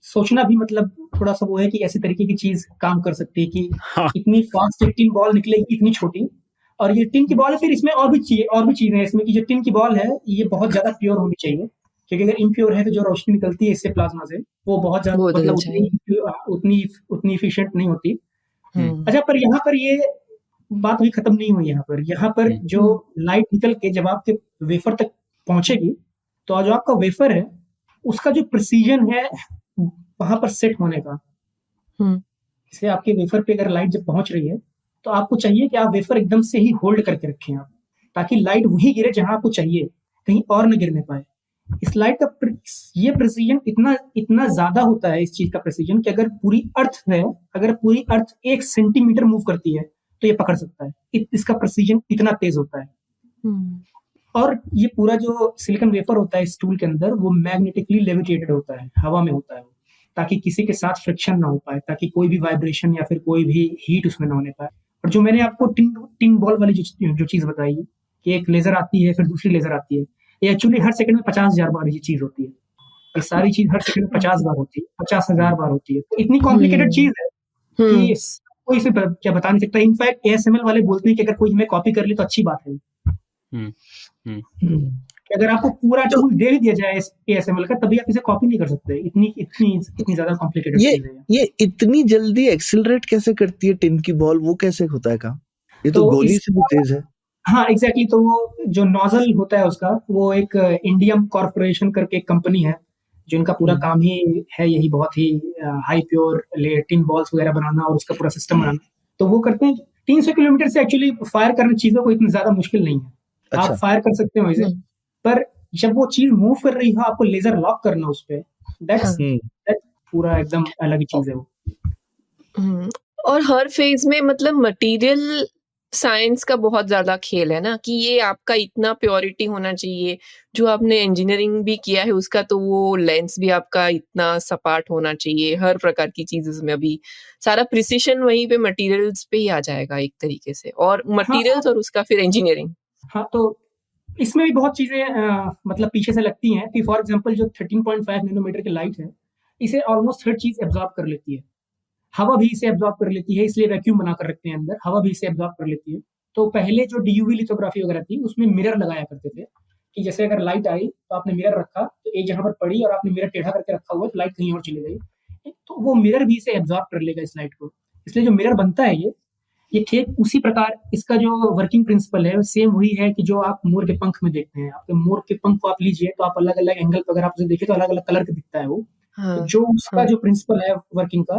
सोचना भी मतलब थोड़ा-सा वो है कि ऐसे तरीके की चीज़ काम कर सकती है कि हाँ, इतनी फास्ट एक टिन बॉल निकलेगी इतनी छोटी, और ये टिन की बॉल है, फिर इसमें और भी चीज़ें हैं इसमें कि जो टिन की बॉल है, ये बहुत ज़्यादा प्योर होनी चाहिए, क्योंकि अगर इम्प्योर है तो जो रोशनी निकलती है इससे प्लाज़्मा से, वो बहुत ज़्यादा वो मतलब बदल जाएगी। उतनी एफिशिएंट नहीं होती। हुँ, अच्छा, पर यहाँ पर ये बात अभी खत्म नहीं हुई यहाँ पर। यहाँ पर हुँ, जो लाइट निकल के जब आपके वेफर तक पहुँचेगी, तो जो आपका वेफर है, उसका जो प्रिसिजन है वहाँ पर सेट होने का, जैसे आपके वेफर पे अगर लाइट जब पहुँच रही है, तो आपको चाहिए कि आप वेफर एकदम से ही होल्ड करके रखें आप, ताकि लाइट वहीं गिरे जहाँ आपको चाहिए, कहीं और ना गिरने पाए। इस लाइट का ये प्रिसिजन इतना ज़्यादा होता है इस चीज़ का प्रिसिजन कि अगर पूरी अर्थ 1 सेंटीमीटर मूव करती है, तो ये पकड़ सकता है। इसका प्रिसिजन इतना तेज़ होता है। और ये पूरा जो सिलिकॉन वेफर होता है इस टूल के अंदर, वो मैग्नेटिकली लेविटेटेड होता है, हवा में होता है वो, ताकि किसी के साथ फ्रिक्शन ना हो पाए, ताकि कोई भी वाइब्रेशन या फिर कोई भी हीट उसमें ना होने पाए। और जो मैंने आपको टिन बॉल वाली जो चीज़ बताई कि एक लेज़र आती है, फिर दूसरी लेज़र आती है, ये एक्चुअली हर सेकंड में 50,000 बार ये चीज़ होती है। ये सारी चीज़ हर सेकंड में 50 बार होती है, 50,000 बार होती है। तो इतनी कॉम्प्लिकेटेड चीज़ है कि कोई इसे क्या बता नहीं सकता। इनफैक्ट एएसएमएल वाले बोलते हैं कि अगर कोई हमें कॉपी कर ले तो अच्छी बात है। कि अगर आपको पूरा तो टूल दे भी दिया जाए एएसएमएल का, तभी आप इसे कॉपी नहीं कर सकते। इतनी ज़्यादा कॉम्प्लिकेटेड चीज़ है ये इतनी जल्दी एक्सेलरेट कैसे करती है टिन की बॉल? वो कैसे होता है काम? ये तो तो गोली से भी तेज है। हाँ, एग्ज़ैक्टली। तो वो जो नोज़ल होता है उसका, वो एक इंडियम कॉर्पोरेशन करके एक कंपनी है, जिनका पूरा काम ही है यही बहुत ही हाई प्योर टिन बॉल्स वगैरह बनाना और उसका पूरा सिस्टम बनाना। तो वो करते हैं 300 किलोमीटर से एक्चुअली फायर करना चीज़ों को इतनी ज़्यादा मुश्किल नहीं है। अच्छा। आप फायर कर सकते हो इसे, पर जब वो चीज़ मूव कर रही हो, आपको लेज़र लॉक करना उस पे, दैट्स पूरा एकदम अलग ही चीज़ है वो। और हर फेज में मतलब मटेरियल साइंस का बहुत ज़्यादा खेल है ना, कि ये आपका इतना प्योरिटी होना चाहिए। जो आपने इंजीनियरिंग भी किया है उसका, तो वो लेंस भी आपका इतना सपाट होना चाहिए। हर प्रकार की चीज़ में अभी सारा प्रिसिशन वहीं पे मटेरियल्स पे ही आ जाएगा एक तरीके से, और मटेरियल्स और उसका फिर इंजीनियरिंग। हाँ, तो इसमें भी बहुत चीज़ें मतलब पीछे से लगती हैं कि फॉर एग्ज़ाम्पल जो 13.5 नैनोमीटर की लाइट है, इसे ऑलमोस्ट हर चीज़ एब्ज़ॉर्ब कर लेती है। हवा भी इसे एब्ज़ॉर्ब कर लेती है, इसलिए वैक्यूम बना कर रखते हैं अंदर, हवा भी इसे एब्ज़ॉर्ब कर लेती है। तो पहले जो डीयूवी लिथोग्राफी वगैरह थी, उसमें मिरर लगाया करते थे, कि जैसे अगर लाइट आई, तो आपने मिरर रखा, तो एक जगह पर पड़ी और आपने मिरर टेढ़ा करके रखा हुआ है, तो लाइट कहीं और चली गई। तो वो मिरर भी इसे एब्ज़ॉर्ब कर लेगा इस लाइट को। इसलिए जो मिरर बनता है ये ठीक उसी प्रकार इसका जो वर्किंग प्रिंसिपल है, सेम वही है कि जो आप मोर के पंख में देखते हैं। आपके मोर के पंख को आप लीजिए, तो आप अलग-अलग एंगल पे अगर आप उसे देखें, तो अलग-अलग कलर का दिखता है वो। तो जो उसका जो प्रिंसिपल है वर्किंग का,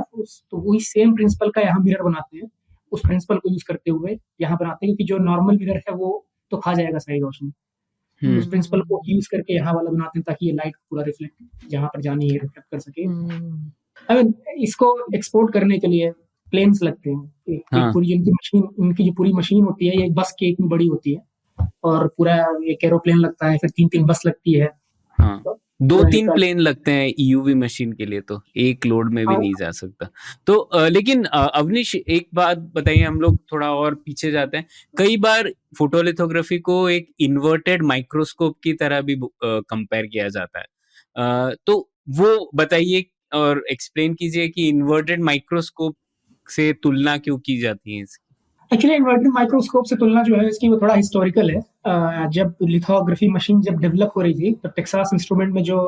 तो वही सेम प्रिंसिपल का यहाँ मिरर बनाते हैं। उस प्रिंसिपल को यूज़ करते हुए यहाँ बनाते हैं, क्योंकि जो नॉर्मल मिरर है वो तो खा जाएगा सारी रोशनी। उस प्रिंसिपल को यूज़ करके यहाँ वाला बनाते हैं, ताकि ये लाइट पूरा रिफ्लेक्ट जहाँ पर जानी है रिफ्लेक्ट कर सके। आई मीन इसको एक्सपोर्ट करने के लिए प्लेन्स लगते हैं। एक पूरी इनकी जो पूरी मशीन होती है, ये बस के इतनी बड़ी होती है, और पूरा एक एरोप्लेन लगता है, फिर 3-3 बस लगती है। हाँ, 2-3 प्लेन लगते हैं ईयूवी मशीन के लिए, तो एक लोड में भी नहीं जा सकता। तो लेकिन अवनीश, एक बात बताइए, हम लोग थोड़ा और पीछे जाते हैं। कई बार फोटोलिथोग्राफी को एक इन्वर्टेड माइक्रोस्कोप की तरह भी कंपेयर किया जाता है। तो वो बताइए और एक्सप्लेन कीजिए कि इन्वर्टेड माइक्रोस्कोप से तुलना क्यों की जाती है इसकी? एक्चुअली इन्वर्टेड माइक्रोस्कोप से तुलना जो है इसकी, वो थोड़ा हिस्टोरिकल है। जब लिथोग्राफी मशीन जब डेवलप हो रही थी, तो टेक्सास इंस्ट्रूमेंट में जो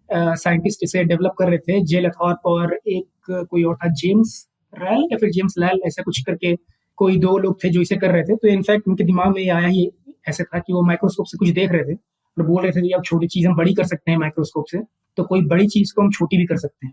साइंटिस्ट इसे डेवलप कर रहे थे, जे लथॉर्प और एक कोई और था, जेम्स रैल या फिर जेम्स लैल, ऐसा कुछ करके कोई 2 लोग थे जो इसे कर रहे थे। तो इनफैक्ट उनके दिमाग में ये आया ही ऐसे था कि वो माइक्रोस्कोप से कुछ देख रहे थे और बोल रहे थे कि अब छोटी चीज़ हम बड़ी कर सकते हैं माइक्रोस्कोप से, तो कोई बड़ी चीज़ को हम छोटी भी कर सकते हैं,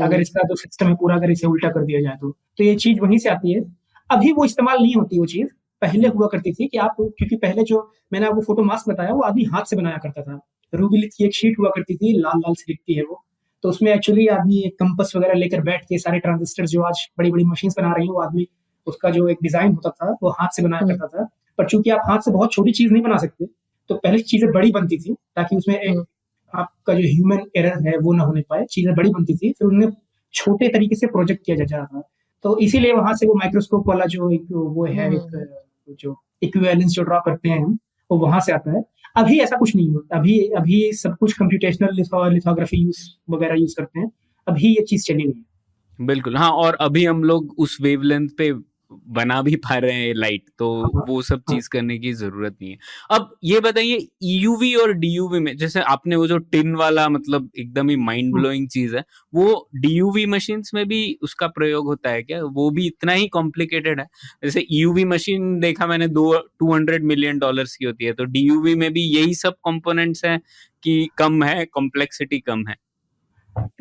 अगर इसका जो सिस्टम है पूरा, अगर इसे उल्टा कर दिया जाए तो। तो ये चीज़ वहीं से आती है। अभी वो इस्तेमाल नहीं होती वो चीज़, पहले हुआ करती थी कि क्योंकि पहले जो मैंने आपको फोटो मास्क बताया, वो आदमी हाथ से बनाया करता था। रूबी लिथ की एक शीट हुआ करती थी, लाल-लाल सी दिखती है वो। तो उसमें एक्चुअली आदमी एक कंपास वगैरह लेकर बैठ के सारे ट्रांजिस्टर जो आज बड़ी-बड़ी मशीन्स बना रही हैं, वो आदमी उसका जो एक डिज़ाइन होता था, वो हाथ से बनाया करता था। पर चूँकि आप हाथ से बहुत छोटी चीज़ नहीं बना सकते, तो पहले चीज़ें बड़ी बनती थी, ताकि उसमें एक आपका जो ह्यूमन एरर है वो ना होने पाए, चीज़ें बड़ी बनती थी, फिर उन्हें छोटे तरीके से प्रोजेक्ट किया जा रहा था। तो इसीलिए वहाँ से वो माइक्रोस्कोप वाला जो एक वो है, एक जो इक्विवेलेंस जो ड्रॉ करते हैं हम, वो वहाँ से आता है। अभी ऐसा कुछ नहीं होता, अभी सब कुछ कंप्यूटेशनल लिथोग्राफी वगैरह यूज करते हैं, अभी ये चीज चली नहीं है। बिल्कुल, हाँ, और अभी हम लोग उस वेवलेंथ पे बना भी पा रहे हैं लाइट, तो हाँ, वो सब हाँ। चीज करने की जरूरत नहीं है। अब ये बताइए, ईयूवी और डीयूवी में, जैसे आपने वो जो टिन वाला, मतलब एकदम ही माइंड ब्लोइंग चीज है, वो डीयूवी मशीन्स में भी उसका प्रयोग होता है क्या? वो भी इतना ही कॉम्प्लिकेटेड है? जैसे ईयूवी मशीन देखा मैंने, 200 मिलियन डॉलर्स की होती है, तो डीयूवी में भी यही सब कंपोनेंट्स हैं कि कम है, कॉम्प्लेक्सिटी कम है?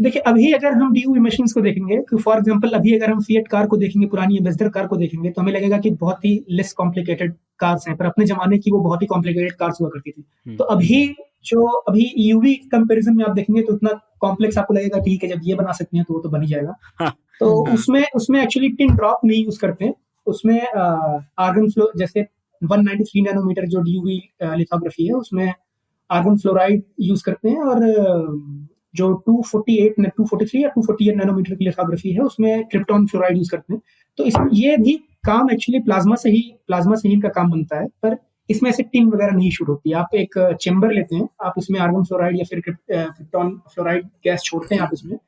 देखिए, अभी अगर हम डीयूवी मशीन्स को देखेंगे, कि फॉर एग्जांपल अभी अगर हम फिएट कार को देखेंगे, पुरानी एम्बेसडर कार को देखेंगे, तो हमें लगेगा कि बहुत ही लेस कॉम्प्लिकेटेड कार्स हैं, पर अपने जमाने की वो बहुत ही कॉम्प्लिकेटेड कार्स हुआ करती थी। तो अभी ईयूवी कंपैरिजन में आप देखेंगे तो इतना कॉम्प्लेक्स आपको लगेगा, ठीक है, जब ये बना सकते हैं तो वो तो बन ही जाएगा। तो उसमें एक्चुअली टिन ड्रॉप नहीं यूज करते हैं, उसमें आर्गन फ्लो, जैसे 193 नैनोमीटर जो डीयूवी लिथोग्राफी है, उसमें आर्गन फ्लोराइड यूज करते हैं, और जो 243 या 248 नैनोमीटर की लिथोग्राफी है, उसमें क्रिप्टॉन फ्लोराइड यूज करते हैं। तो इसमें ये भी काम एक्चुअली प्लाज्मा से ही इनका काम बनता है, पर इसमें ऐसे टिन वगैरह नहीं शूट होती। आप एक चेम्बर लेते हैं, आप उसमें आर्गन फ्लोराइड या फिर क्रिप्टॉन फ्लोराइड गैस छोड़ते हैं,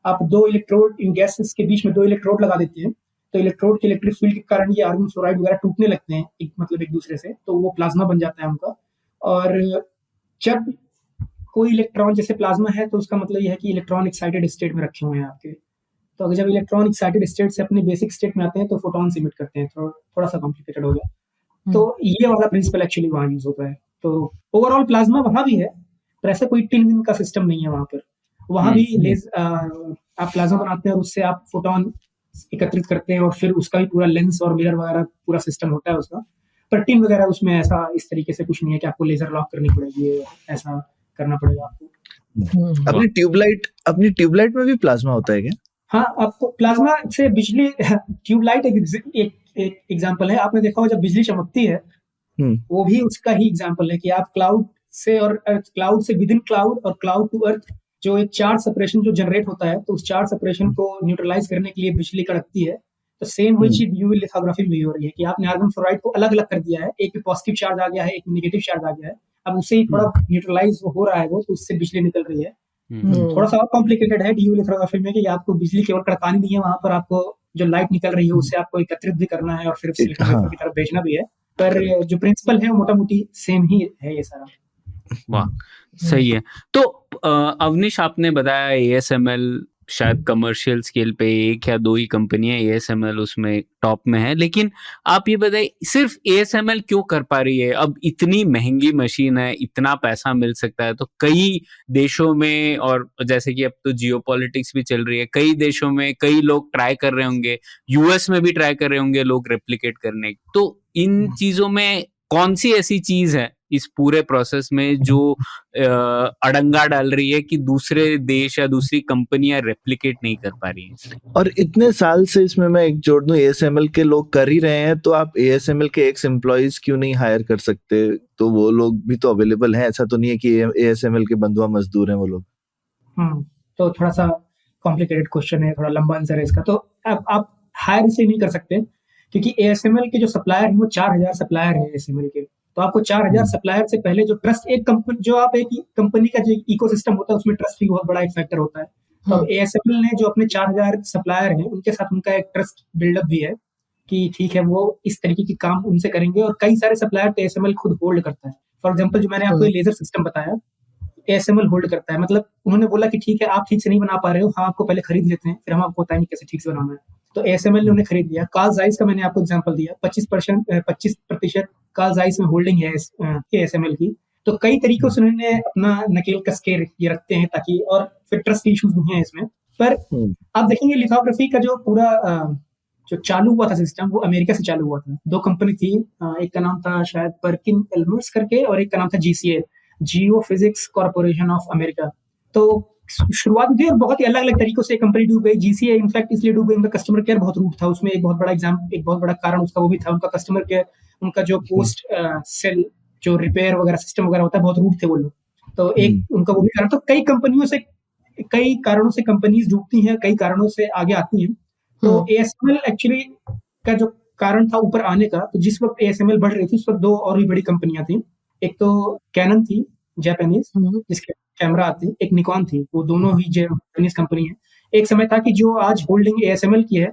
आप 2 इलेक्ट्रोड, इन गैसेस के बीच में 2 इलेक्ट्रोड लगा देते हैं, तो इलेक्ट्रोड के इलेक्ट्रिक फील्ड के कारण ये आर्गन फ्लोराइड वगैरह टूटने लगते हैं एक दूसरे से, तो वो प्लाज्मा बन जाता है उनका। और जब कोई इलेक्ट्रॉन, जैसे प्लाज्मा है, तो उसका मतलब ये है कि इलेक्ट्रॉन एक्साइटेड स्टेट में रखे हुए हैं आपके। तो अगर जब इलेक्ट्रॉन एक्साइटेड स्टेट से अपने बेसिक स्टेट में आते हैं, तो फोटॉन्स इमिट करते हैं। थोड़ा सा कॉम्प्लिकेटेड हो गया। तो ये वाला प्रिंसिपल एक्चुअली वहाँ यूज होता है। तो ओवरऑल प्लाज्मा वहाँ भी है, पर ऐसा कोई टिन विन का सिस्टम नहीं है वहाँ पर। वहाँ भी आप प्लाज्मा बनाते हैं और उससे आप फोटॉन एकत्रित करते हैं, और फिर उसका भी पूरा लेंस और मिरर वगैरह पूरा सिस्टम होता है उसका। पर टिन वगैरह उसमें ऐसा इस तरीके से कुछ नहीं है कि आपको लेजर लॉक करनी पड़ेगी, ऐसा करना पड़ेगा आपको। अपनी ट्यूबलाइट में भी प्लाज्मा होता है क्या? हाँ, आपको प्लाज्मा से बिजली, ट्यूबलाइट एक एग्जांपल है। आपने देखा हो जब बिजली चमकती है, वो भी उसका ही एग्जांपल है कि आप क्लाउड से और अर्थ, क्लाउड से विद इन क्लाउड और क्लाउड टू अर्थ जो एक चार्ज सेपरेशन जो जनरेट होता है, तो उस चार्ज सेपरेशन को न्यूट्रलाइज करने के लिए बिजली कड़कती है। तो सेम वही चीज यूवी लिथोग्राफी में भी हो रही है कि आपने आर्गन फ्लोराइड को अलग अलग कर दिया है, एक में पॉजिटिव चार्ज आ गया है, एक में नेगेटिव चार्ज आ गया है। अब उससे ही थोड़ा न्यूट्रलाइज हो रहा है वो, तो उससे बिजली निकल रही है। थोड़ा सा और कॉम्प्लिकेटेड है डीयूवी लिथोग्राफी में कि आपको बिजली केवल कड़कानी नहीं है, वहां पर आपको जो लाइट निकल रही है उससे आपको एकत्रित भी करना है और फिर सिलिकॉन वेफर की तरफ भेजना भी है। पर जो प्रिंसिपल है वो मोटा मोटी सेम ही है ये सारा। वाह, सही है। तो अवनीश, आपने बताया ASML शायद कमर्शियल स्केल पे 1 या 2 ही कंपनियां ASML उसमें टॉप में है, लेकिन आप ये बताइए सिर्फ ASML क्यों कर पा रही है? अब इतनी महंगी मशीन है, इतना पैसा मिल सकता है, तो कई देशों में, और जैसे कि अब तो जियोपॉलिटिक्स भी चल रही है, कई देशों में कई लोग ट्राई कर रहे होंगे, US में भी ट्राई कर रहे होंगे लोग रेप्लिकेट करने। तो इन चीजों में कौन सी ऐसी चीज है इस पूरे प्रोसेस में जो अड़ंगा डाल रही है कि दूसरे देश या दूसरी कंपनियां रेप्लिकेट नहीं कर पा रही हैं? और इतने साल से इसमें मैं एक जोड़ दूं, ASML के लोग कर ही रहे हैं, तो आप ASML के एक्स एम्प्लॉइज क्यों नहीं हायर कर सकते? तो वो लोग भी तो अवेलेबल हैं, ऐसा तो नहीं है कि ASML के बंधुआ मजदूर हैं वो लोग। तो थोड़ा सा कॉम्प्लिकेटेड क्वेश्चन है, थोड़ा लंबा आंसर है इसका। तो आप हायर इसलिए नहीं कर सकते क्योंकि ASML के जो सप्लायर हैं वो 4000 सप्लायर हैं ASML के। तो आपको 4000 सप्लायर से पहले जो ट्रस्ट, एक कंपनी का जो इकोसिस्टम होता है उसमें ट्रस्ट भी बहुत बड़ा एक फैक्टर होता है। तो अब ASML ने जो अपने 4000 सप्लायर हैं उनके साथ उनका एक ट्रस्ट बिल्डअप भी है कि ठीक है वो इस तरीके के काम उनसे करेंगे, और कई सारे सप्लायर तो ASML खुद होल्ड करता है। फॉर एग्जाम्पल जो मैंने आपको लेजर सिस्टम बताया, ASML होल्ड करता है। मतलब उन्होंने बोला कि ठीक है आप ठीक से नहीं बना पा रहे हो, हम आपको पहले खरीद लेते हैं, फिर हम आपको बताएंगे कैसे ठीक से बनाना है। तो ASML ने उन्हें खरीद लिया। कार्ल ज़ाइस का मैंने आपको एग्जांपल दिया, 25% कार्ल ज़ाइस में होल्डिंग है ASML की। तो कई तरीकों से उन्होंने अपना नकेल कस के ये रखते हैं ताकि, और फिर ट्रस्ट इश्यूज नहीं है इसमें। पर आप देखेंगे लिथोग्राफी का जो पूरा जो चालू हुआ था सिस्टम, वो अमेरिका से चालू हुआ था। 2 कंपनी थी, एक का नाम था शायद पर्किन एल्मर्स करके, और एक का नाम था GCA, Jio physics corporation of America. तो शुरुआत थी और बहुत ही अलग अलग तरीकों से कंपनी डूब गई। GCA इनफैक्ट इसलिए डूब गई, उनका कस्टमर केयर बहुत रूट था। उसमें एक बहुत बड़ा कारण उसका वो भी था, उनका कस्टमर केयर, उनका जो पोस्ट सेल जो रिपेयर वगैरह सिस्टम वगैरह होता है, बहुत रूट थे वो लोग। तो एक उनका वो भी कारण। तो कई कारणों से कंपनीज डूबती हैं, कई कारणों से आगे आती हैं। तो ASML एक्चुअली का जो कारण था ऊपर आने का, तो जिस वक़्त ASML बढ़ रही थी उस वक़्त 2 और भी बड़ी कंपनियाँ थी। एक तो कैनन थी, जापानीज़, जिसके कैमरा आते हैं, एक निकॉन थी, वो दोनों ही जापानीज़ कंपनी है। एक समय था कि जो आज होल्डिंग ASML की है,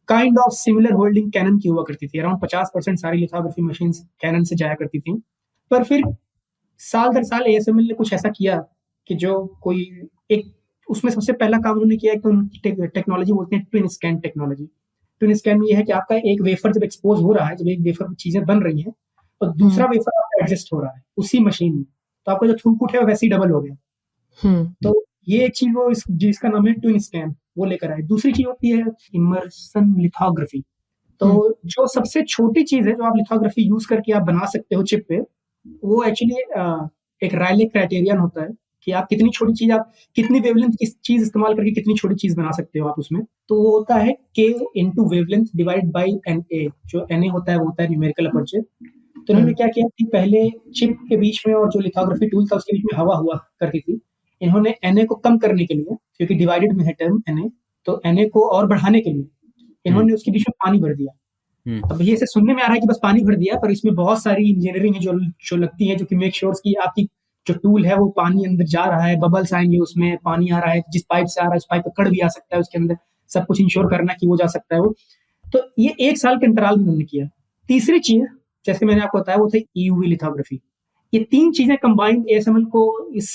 kind of similar holding Canon की हुआ करती थी। अराउंड 50% सारी लिथोग्राफी मशीन्स कैनन से जाया करती थी। पर फिर साल दर साल ASML ने कुछ ऐसा किया कि जो कोई एक उसमें सबसे पहला काम उन्होंने किया तो उनकी टेक्नोलॉजी बोलते हैं twin scan technology. Twin scan में ये है कि आपका एक वेफर जब एक्सपोज हो रहा है, जब एक वेफर में चीजें बन रही हैं और दूसरा वेफर आपका एडजस्ट हो रहा है उसी मशीन में, तो आपका जो थ्रूपुट है वो वैसे ही डबल हो गया। तो ये एक चीज वो जिसका नाम है ट्विन स्कैन, वो लेकर आए। दूसरी चीज होती है इमर्सन लिथोग्राफी। तो जो सबसे छोटी चीज है जो आप लिथोग्राफी यूज करके आप बना सकते हो चिप पे, वो एक्चुअली एक रायले क्राइटेरियन होता है कि आप कितनी छोटी चीज, आप कितनी वेवलेंथ की चीज इस्तेमाल करके कितनी छोटी चीज बना सकते हो आप उसमें। तो वो होता है K into wavelength divide by NA। जो NA होता है वो होता है न्यूमेरिकल अपर्चर। तो इन्होंने क्या किया कि पहले चिप के बीच में और जो लिथोग्राफी टूल था उसके बीच में हवा हुआ करती थी। इन्होंने NA को कम करने के लिए, क्योंकि डिवाइडेड में है टर्म NA, तो NA को और बढ़ाने के लिए इन्होंने उसके बीच में पानी भर दिया। अब ये ऐसे सुनने में आ रहा है कि बस पानी भर दिया, पर इसमें बहुत सारी इंजीनियरिंग है जो लगती है, जो कि मेक श्योर कि आपकी जो टूल है वो पानी अंदर जा रहा है, बबल्स आएंगे उसमें, पानी आ रहा है, जिस पाइप से आ रहा है उस पाइप पे कण भी आ सकता है उसके अंदर, सब कुछ इंश्योर करना कि वो जा सकता है वो। तो ये 1 साल के अंतराल में उन्होंने किया। तीसरी चीज, जैसे मैंने आपको बताया, वो था EUV लिथोग्राफी। ये 3 चीजें कंबाइंड ASML को इस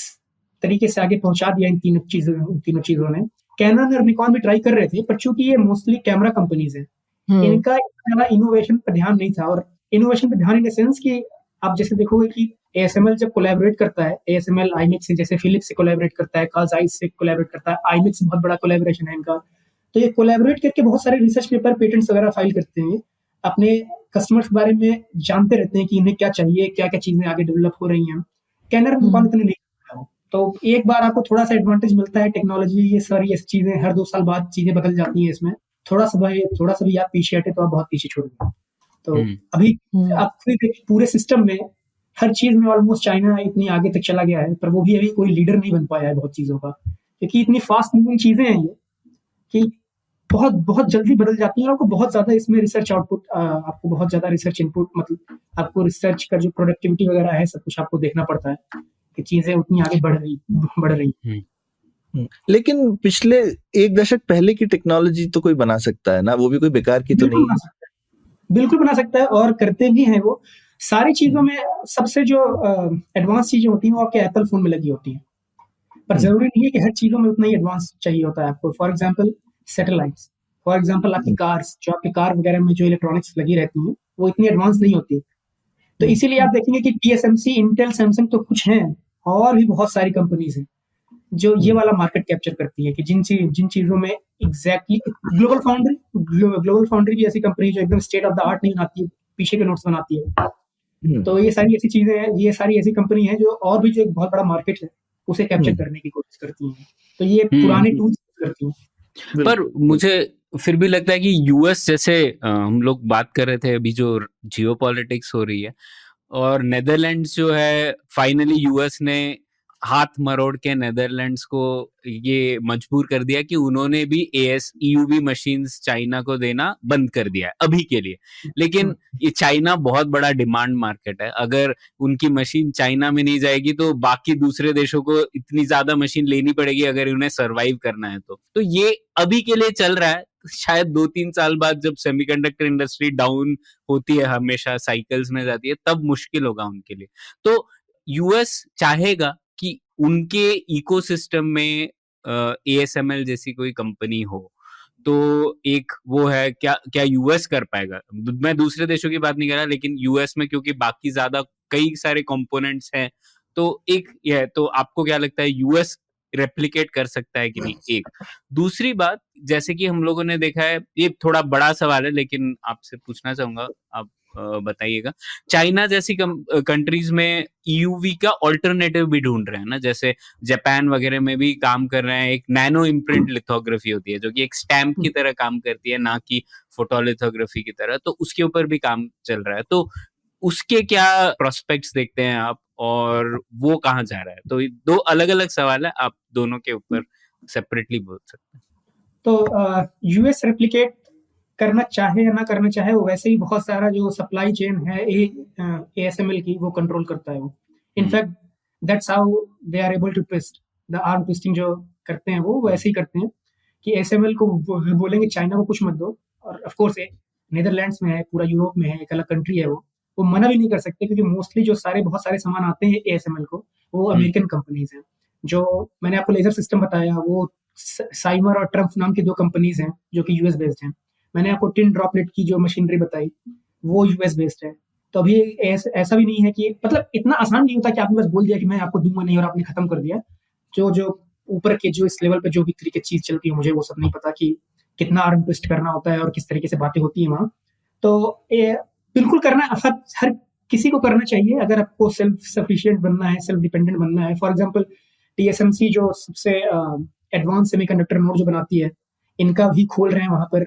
तरीके से आगे पहुंचा दिया इन तीनों चीजों ने। कैनन और निकॉन भी ट्राई कर रहे थे, पर चूंकि ये मोस्टली कैमरा कंपनीज है, इनका इतना इनोवेशन पर ध्यान नहीं था। और इनोवेशन पर ध्यान इन द सेंस कि आप जैसे देखोगे कि ASML जब कोलैबोरेट करता है, ASML IMAX से, जैसे फिलिप्स से कोलैबोरेट करता है, कार्ल ज़ाइस से कोलैबोरेट करता है, IMAX बहुत बड़ा कोलैबोरेशन है इनका। तो ये कोलैबोरेट करके बहुत सारे रिसर्च पेपर, पेटेंट्स वगैरह फाइल करते हैं, अपने कस्टमर्स के बारे में जानते रहते हैं कि इन्हें क्या चाहिए, क्या-क्या चीजें आगे डेवलप हो रही हैं। कैनन निकॉन इतने नहीं करता है। तो एक बार आपको थोड़ा सा एडवांटेज मिलता है, टेक्नोलॉजी ये सारी ऐसी चीजें हर 2 साल बाद चीजें बदल जाती हैं इसमें। थोड़ा सा भी आप पीछे हटे तो आप बहुत पीछे छूट गए। तो अभी आप पूरे सिस्टम में हर चीज में ऑलमोस्ट चाइना इतनी आगे तक चला गया है, पर वो भी अभी कोई लीडर नहीं बन पाया है बहुत चीजों का, क्योंकि इतनी फास्ट मूविंग चीजें हैं ये कि बहुत बहुत जल्दी बदल जाती हैं। और आपको बहुत ज्यादा इसमें रिसर्च आउटपुट, आपको बहुत ज्यादा रिसर्च इनपुट, मतलब आपको रिसर्च का जो प्रोडक्टिविटी वगैरह है सब कुछ आपको देखना पड़ता है कि चीजें उतनी आगे बढ़ रही। लेकिन पिछले 1 दशक पहले की टेक्नोलॉजी तो कोई बना सकता है ना, वो भी कोई बेकार की तो नहीं है। बिल्कुल बना सकता है और करते भी हैं वो सारी चीजों में। सबसे जो एडवांस चीजें होती हैं वो आपके एप्पल फोन में लगी होती हैं, पर जरूरी नहीं है कि हर चीजों में उतना ही एडवांस चाहिए होता है आपको। For example satellites, for example आपकी कार्स, जो आपकी कार वगैरह में जो इलेक्ट्रॉनिक्स लगी रहती हैं वो इतनी एडवांस नहीं होती। तो इसीलिए आप देखेंगे कि TSMC, इंटेल, सैमसंग तो कुछ हैं, और भी बहुत सारी कंपनीज हैं जो ये वाला मार्केट कैप्चर करती है कि जिन चीजों में एग्जैक्टली ग्लोबल फाउंड्री भी ऐसी कंपनी जो एकदम स्टेट ऑफ द आर्ट नहीं बनाती है, पीछे के नोट्स बनाती है। तो ये सारी ऐसी चीजें हैं, ये सारी ऐसी कंपनी है जो और भी जो एक बहुत बड़ा मार्केट है उसे कैप्चर करने की कोशिश करती हैं। तो ये पुराने टूल्स करती हैं। पर मुझे फिर भी लगता है कि यूएस जैसे हम लोग बात कर रहे थे अभी, जो जियोपॉलिटिक्स हो रही है, और नेदरलैंड्स जो है, फाइनली यूएस ने हाथ मरोड़ के नेदरलैंड्स को ये मजबूर कर दिया कि उन्होंने भी EUV मशीन्स चाइना को देना बंद कर दिया है अभी के लिए। लेकिन ये चाइना बहुत बड़ा डिमांड मार्केट है, अगर उनकी मशीन चाइना में नहीं जाएगी तो बाकी दूसरे देशों को इतनी ज्यादा मशीन लेनी पड़ेगी अगर उन्हें सरवाइव करना है। तो ये अभी के लिए चल रहा है, शायद 2-3 साल बाद जब सेमीकंडक्टर इंडस्ट्री डाउन होती है, हमेशा साइकिल्स में जाती है, तब मुश्किल होगा उनके लिए। तो यूएस चाहेगा कि उनके इकोसिस्टम में ASML जैसी कोई कंपनी हो, तो एक वो है, क्या यूएस कर पाएगा? मैं दूसरे देशों की बात नहीं कर रहा, लेकिन यूएस में क्योंकि बाकी ज्यादा कई सारे कंपोनेंट्स हैं, तो एक ये है। तो आपको क्या लगता है, यूएस रेप्लिकेट कर सकता है कि नहीं? एक दूसरी बात, जैसे कि हम लोगों ने देखा है, ये थोड़ा बड़ा सवाल है लेकिन आपसे पूछना चाहूंगा, आप बताइएगा। चाइना जैसी कंट्रीज में EUV का ऑल्टरनेटिव भी ढूंढ रहे हैं ना, जैसे जापान वगैरह में भी काम कर रहे हैं। एक नैनो इम्प्रिंट लिथोग्राफी होती है जो कि एक स्टैम्प की तरह काम करती है, ना कि फोटोलिथोग्राफी की तरह, तो उसके ऊपर भी काम चल रहा है। तो उसके क्या प्रोस्पेक्ट्स देखते हैं आप, और वो कहाँ जा रहा है? तो 2 अलग-अलग सवाल है, आप दोनों के ऊपर सेपरेटली बोल सकते हैं। तो US रेप्लिकेट करना चाहे या ना करना चाहे, वो वैसे ही बहुत सारा जो सप्लाई चेन है ASML की, वो कंट्रोल करता है वो। In fact that's how they are able to twist the arm twisting जो करते हैं वो वैसे ही करते हैं कि ASML को बोलेंगे चाइना को कुछ मत दो, और ऑफ कोर्स नीदरलैंड्स में है, पूरा यूरोप में है, एक अलग कंट्री है वो मना भी नहीं कर सकते, क्योंकि मोस्टली जो बहुत सारे सामान आते हैं ASML को, वो अमेरिकन कंपनीज हैं। जो मैंने आपको लेजर सिस्टम बताया, वो साइमर और ट्रम्प नाम की 2 कंपनीज हैं जो कि यूएस बेस्ड हैं। मैंने आपको टिन ड्रॉपलेट की जो मशीनरी बताई, वो यूएस बेस्ड है। तो अभी ऐसा भी नहीं है कि, मतलब इतना आसान नहीं होता कि आपने बस बोल दिया कि मैं आपको दूंगा नहीं और आपने खत्म कर दिया। जो ऊपर के जो इस लेवल पे जो भी तरीके चीज चलती है, मुझे वो सब नहीं पता कि कितना आर्म ट्विस्ट करना होता है और किस तरीके से बातें होती है वहाँ। तो बिल्कुल करना हर किसी को करना चाहिए अगर आपको सेल्फ सफिशिएंट बनना है, सेल्फ डिपेंडेंट बनना है। फॉर एग्जांपल TSMC जो सबसे एडवांस सेमीकंडक्टर नोड जो बनाती है, इनका भी खोल रहे हैं वहाँ पर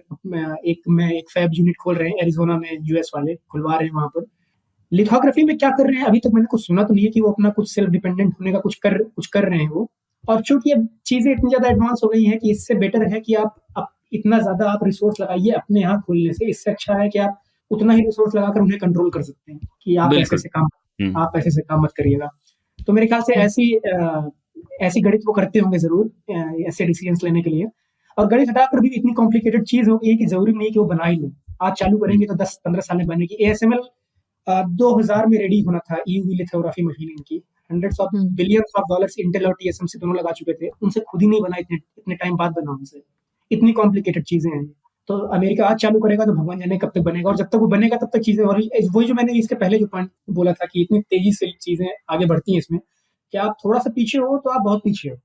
एक फैब यूनिट खोल रहे हैं एरिजोना में, यूएस वाले खुलवा रहे हैं वहाँ पर। लिथोग्राफी में क्या कर रहे हैं अभी तक मैंने कुछ सुना तो नहीं है कि वो अपना कुछ सेल्फ डिपेंडेंट होने का कुछ कर रहे हैं वो। और चूंकि अब चीजें इतनी ज्यादा एडवांस हो गई हैं कि इससे बेटर है कि आप इतना ज्यादा आप रिसोर्स लगाइए अपने यहाँ खोलने से। इससे अच्छा है कि आप उतना ही रिसोर्स लगाकर उन्हें कंट्रोल कर सकते हैं कि आप ऐसे से काम मत करिएगा। तो मेरे ख्याल से ऐसी गणित वो करते होंगे जरूर ऐसे डिसीजंस लेने के लिए। और गणित हटाकर भी इतनी कॉम्प्लिकेटेड चीज होगी कि जरूरी नहीं कि वो बना ही लें। आज चालू करेंगे तो 10-15 साल में बनेगी। ASML 2000 में रेडी होना था EUV लिथोग्राफी मशीन इनकी। hundreds of billions of dollars Intel और TSMC दोनों लगा चुके थे, उनसे खुद ही नहीं बना, इतने टाइम बाद बना उनसे। इतनी कॉम्प्लिकेटेड चीजें हैं। तो अमेरिका आज चालू करेगा तो भगवान जाने कब तक बनेगा, और जब तक वो बनेगा तब तक चीजें, और वही जो मैंने इसके पहले जो पॉइंट बोला था कि इतनी तेजी से चीजें आगे बढ़ती हैं इसमें कि आप थोड़ा सा पीछे हो तो आप बहुत पीछे हो।